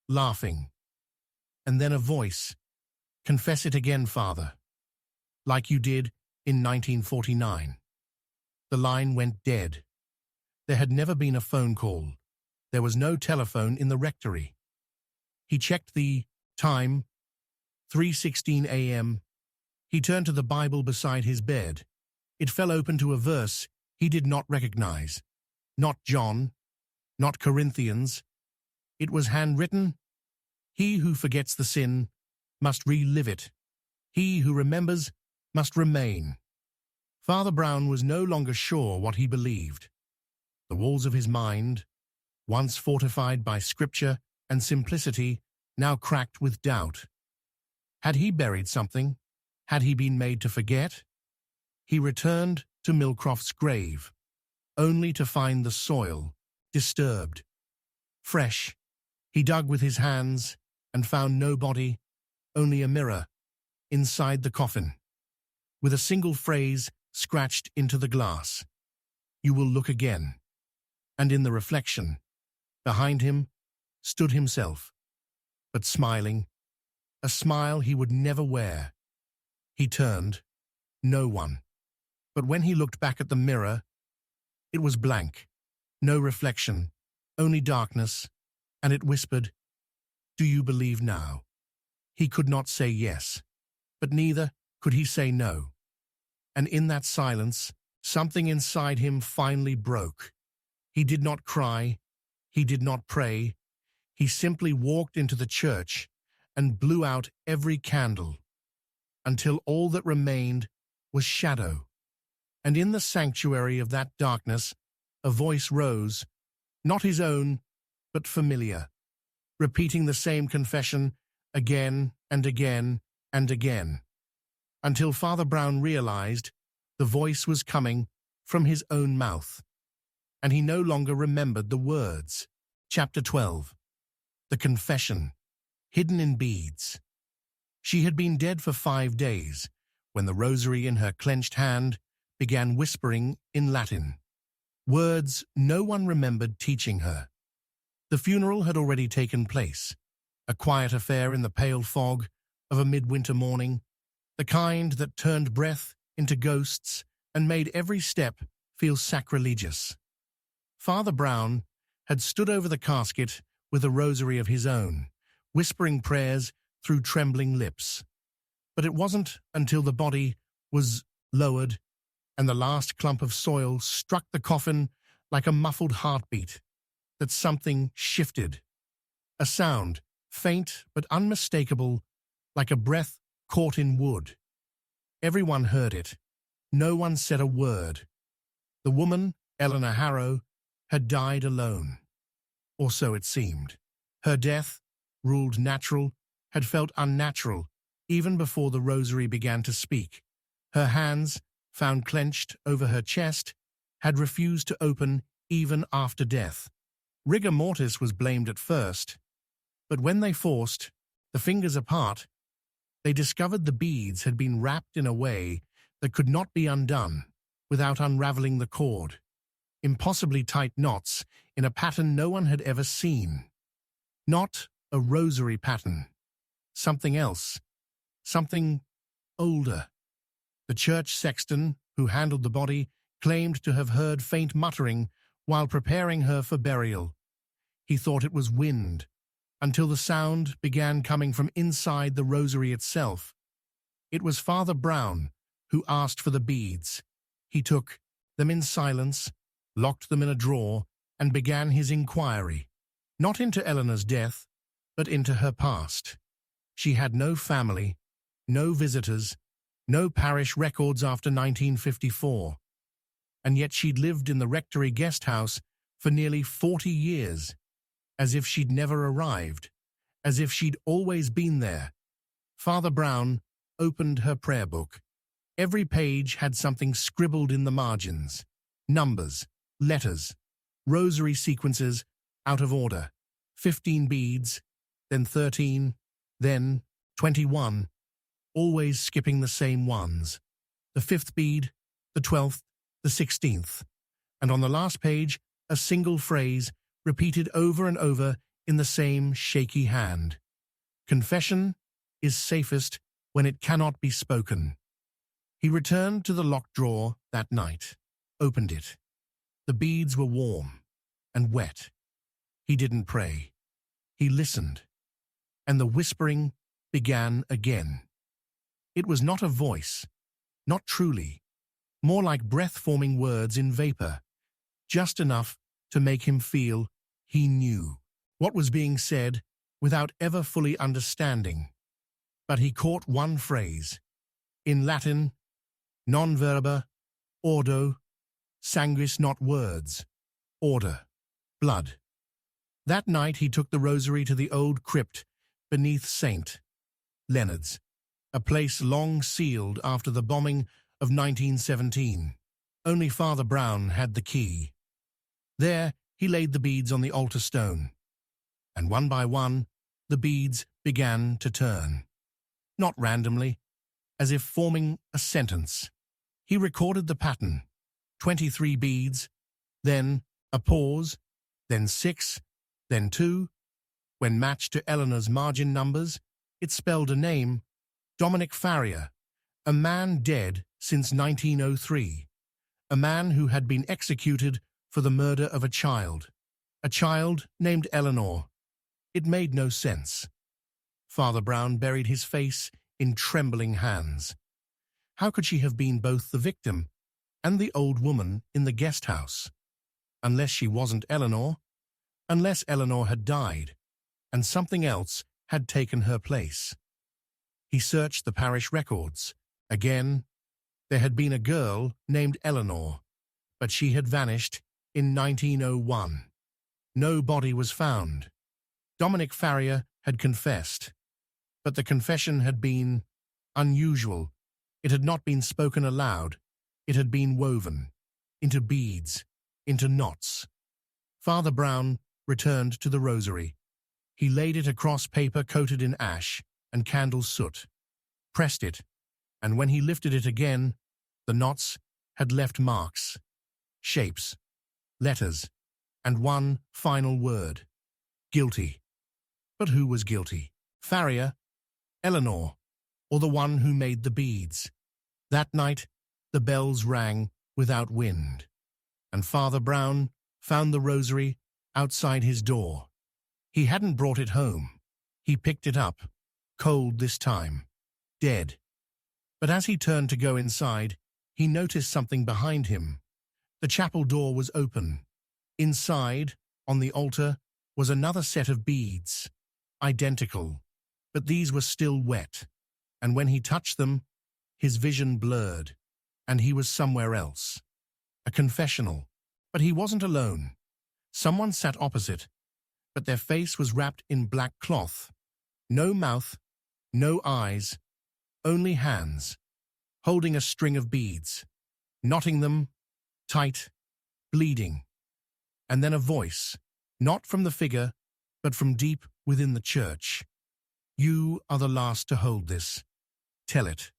laughing. And then a voice. "Confess it again, Father. Like you did in 1949. The line went dead. There had never been a phone call. There was no telephone in the rectory. He checked the time, 3:16 a.m. He turned to the Bible beside his bed. It fell open to a verse he did not recognize. Not John, not Corinthians. It was handwritten. He who forgets the sin must relive it. He who remembers must remain. Father Brown was no longer sure what he believed. The walls of his mind, once fortified by scripture and simplicity, now cracked with doubt. Had he buried something? Had he been made to forget? He returned to Millcroft's grave, only to find the soil disturbed. Fresh, he dug with his hands and found no body, only a mirror inside the coffin, with a single phrase scratched into the glass. "You will look again." And in the reflection, behind him, stood himself, but smiling, a smile he would never wear. He turned, no one. But when he looked back at the mirror, it was blank, no reflection, only darkness, and it whispered, "Do you believe now?" He could not say yes, but neither could he say no. And in that silence, something inside him finally broke. He did not cry, he did not pray, he simply walked into the church and blew out every candle, until all that remained was shadow. And in the sanctuary of that darkness, a voice rose, not his own, but familiar, repeating the same confession again and again and again, until Father Brown realized the voice was coming from his own mouth, and he no longer remembered the words. Chapter 12. The Confession, hidden in beads. She had been dead for 5 days, when the rosary in her clenched hand began whispering in Latin, words no one remembered teaching her. The funeral had already taken place, a quiet affair in the pale fog of a midwinter morning, the kind that turned breath into ghosts and made every step feel sacrilegious. Father Brown had stood over the casket with a rosary of his own, whispering prayers through trembling lips. But it wasn't until the body was lowered and the last clump of soil struck the coffin like a muffled heartbeat that something shifted. A sound, faint but unmistakable, like a breath caught in wood. Everyone heard it. No one said a word. The woman, Eleanor Harrow, had died alone. Or so it seemed. Her death, ruled natural, had felt unnatural even before the rosary began to speak. Her hands, found clenched over her chest, had refused to open even after death. Rigor mortis was blamed at first, but when they forced the fingers apart, they discovered the beads had been wrapped in a way that could not be undone without unraveling the cord. Impossibly tight knots in a pattern no one had ever seen. Not a rosary pattern. Something else. Something older. The church sexton, who handled the body, claimed to have heard faint muttering while preparing her for burial. He thought it was wind, until the sound began coming from inside the rosary itself. It was Father Brown who asked for the beads. He took them in silence, locked them in a drawer, and began his inquiry, not into Eleanor's death, but into her past. She had no family, no visitors, no parish records after 1954, and yet she'd lived in the rectory guest house for nearly 40 years, as if she'd never arrived, as if she'd always been there. Father Brown opened her prayer book. Every page had something scribbled in the margins. Numbers, letters, rosary sequences out of order. 15 beads, then 13, then 21, always skipping the same ones. The 5th bead, the 12th, the 16th. And on the last page, a single phrase repeated over and over in the same shaky hand. Confession is safest when it cannot be spoken. He returned to the locked drawer that night, opened it. The beads were warm and wet. He didn't pray. He listened, and the whispering began again. It was not a voice, not truly, more like breath-forming words in vapor, just enough to make him feel he knew what was being said without ever fully understanding. But he caught one phrase. In Latin, non verba, ordo, sanguis, not words, order, blood. That night he took the rosary to the old crypt beneath St. Leonard's, a place long sealed after the bombing of 1917. Only Father Brown had the key. There he laid the beads on the altar stone, and one by one the beads began to turn. Not randomly, as if forming a sentence. He recorded the pattern: 23 beads, then a pause, then 6, then 2. When matched to Eleanor's margin numbers, it spelled a name: Dominic Farrier, a man dead since 1903, a man who had been executed for the murder of a child named Eleanor. It made no sense. Father Brown buried his face in trembling hands. How could she have been both the victim and the old woman in the guest house? Unless she wasn't Eleanor, unless Eleanor had died, and something else had taken her place. He searched the parish records. Again, there had been a girl named Eleanor, but she had vanished in 1901. No body was found. Dominic Farrier had confessed, but the confession had been unusual. It had not been spoken aloud. It had been woven into beads, into knots. Father Brown returned to the rosary. He laid it across paper coated in ash and candle soot, pressed it, and when he lifted it again, the knots had left marks, shapes, letters, and one final word: guilty. But who was guilty? Farrier, Eleanor, or the one who made the beads? That night, the bells rang without wind, and Father Brown found the rosary outside his door. He hadn't brought it home. He picked it up, cold this time, dead. But as he turned to go inside, he noticed something behind him. The chapel door was open. Inside, on the altar, was another set of beads, identical, but these were still wet, and when he touched them, his vision blurred, and he was somewhere else. A confessional, but he wasn't alone. Someone sat opposite, but their face was wrapped in black cloth. No mouth, no eyes, only hands, holding a string of beads, knotting them tight, bleeding. And then a voice, not from the figure, but from deep within the church. You are the last to hold this. Tell it,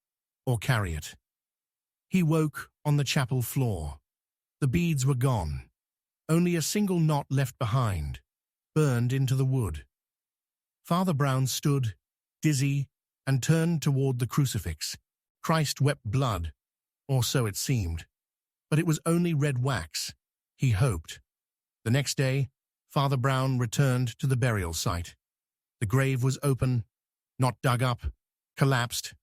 or carry it. He woke on the chapel floor. The beads were gone. Only a single knot left behind, burned into the wood. Father Brown stood, dizzy, and turned toward the crucifix. Christ wept blood, or so it seemed. But it was only red wax, he hoped. The next day, Father Brown returned to the burial site. The grave was open, not dug up, collapsed.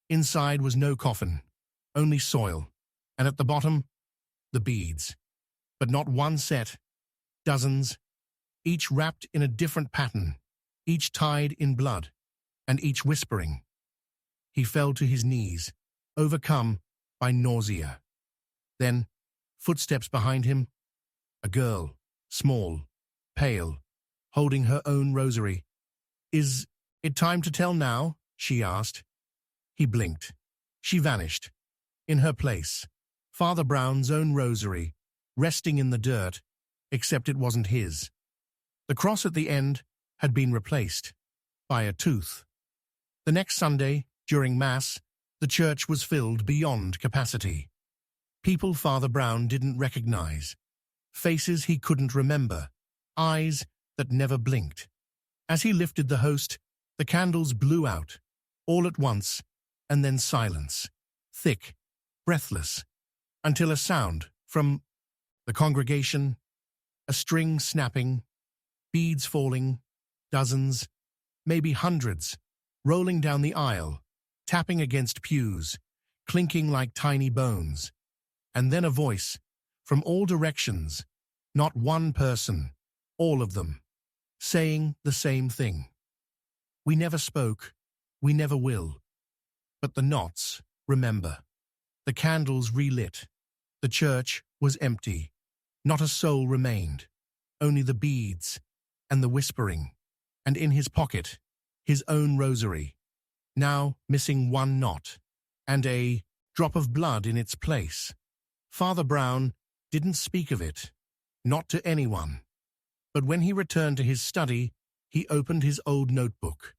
Inside was no coffin, only soil, and at the bottom, the beads. But not one set, dozens, each wrapped in a different pattern, each tied in blood, and each whispering. He fell to his knees, overcome by nausea. Then, footsteps behind him, a girl, small, pale, holding her own rosary. Is it time to tell now? She asked. He blinked. She vanished. In her place, Father Brown's own rosary, resting in the dirt, except it wasn't his. The cross at the end had been replaced by a tooth. The next Sunday, during Mass, the church was filled beyond capacity. People Father Brown didn't recognize, faces he couldn't remember, eyes that never blinked. As he lifted the host, the candles blew out, all at once, and then silence, thick, breathless, until a sound from the congregation, a string snapping, beads falling, dozens, maybe hundreds, rolling down the aisle, tapping against pews, clinking like tiny bones. And then a voice, from all directions, not one person, all of them, saying the same thing. We never spoke, we never will. But the knots, remember. The candles relit. The church was empty. Not a soul remained, only the beads and the whispering. And in his pocket, his own rosary, now missing one knot, and a drop of blood in its place. Father Brown didn't speak of it, not to anyone. But when he returned to his study, he opened his old notebook.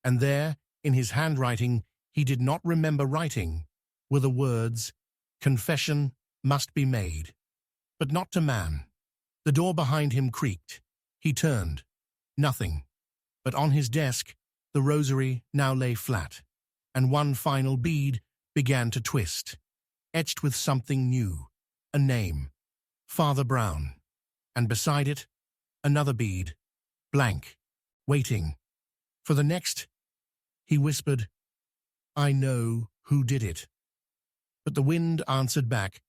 And there, in his handwriting he did not remember writing, were the words, "Confession must be made." But not to man. The door behind him creaked. He turned. Nothing. But on his desk, the rosary now lay flat, and one final bead began to twist, etched with something new, a name, Father Brown. And beside it, another bead, blank, waiting. For the next, he whispered, "I know who did it." But the wind answered back,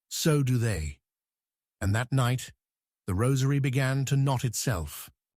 "So do they." And that night, the rosary began to knot itself.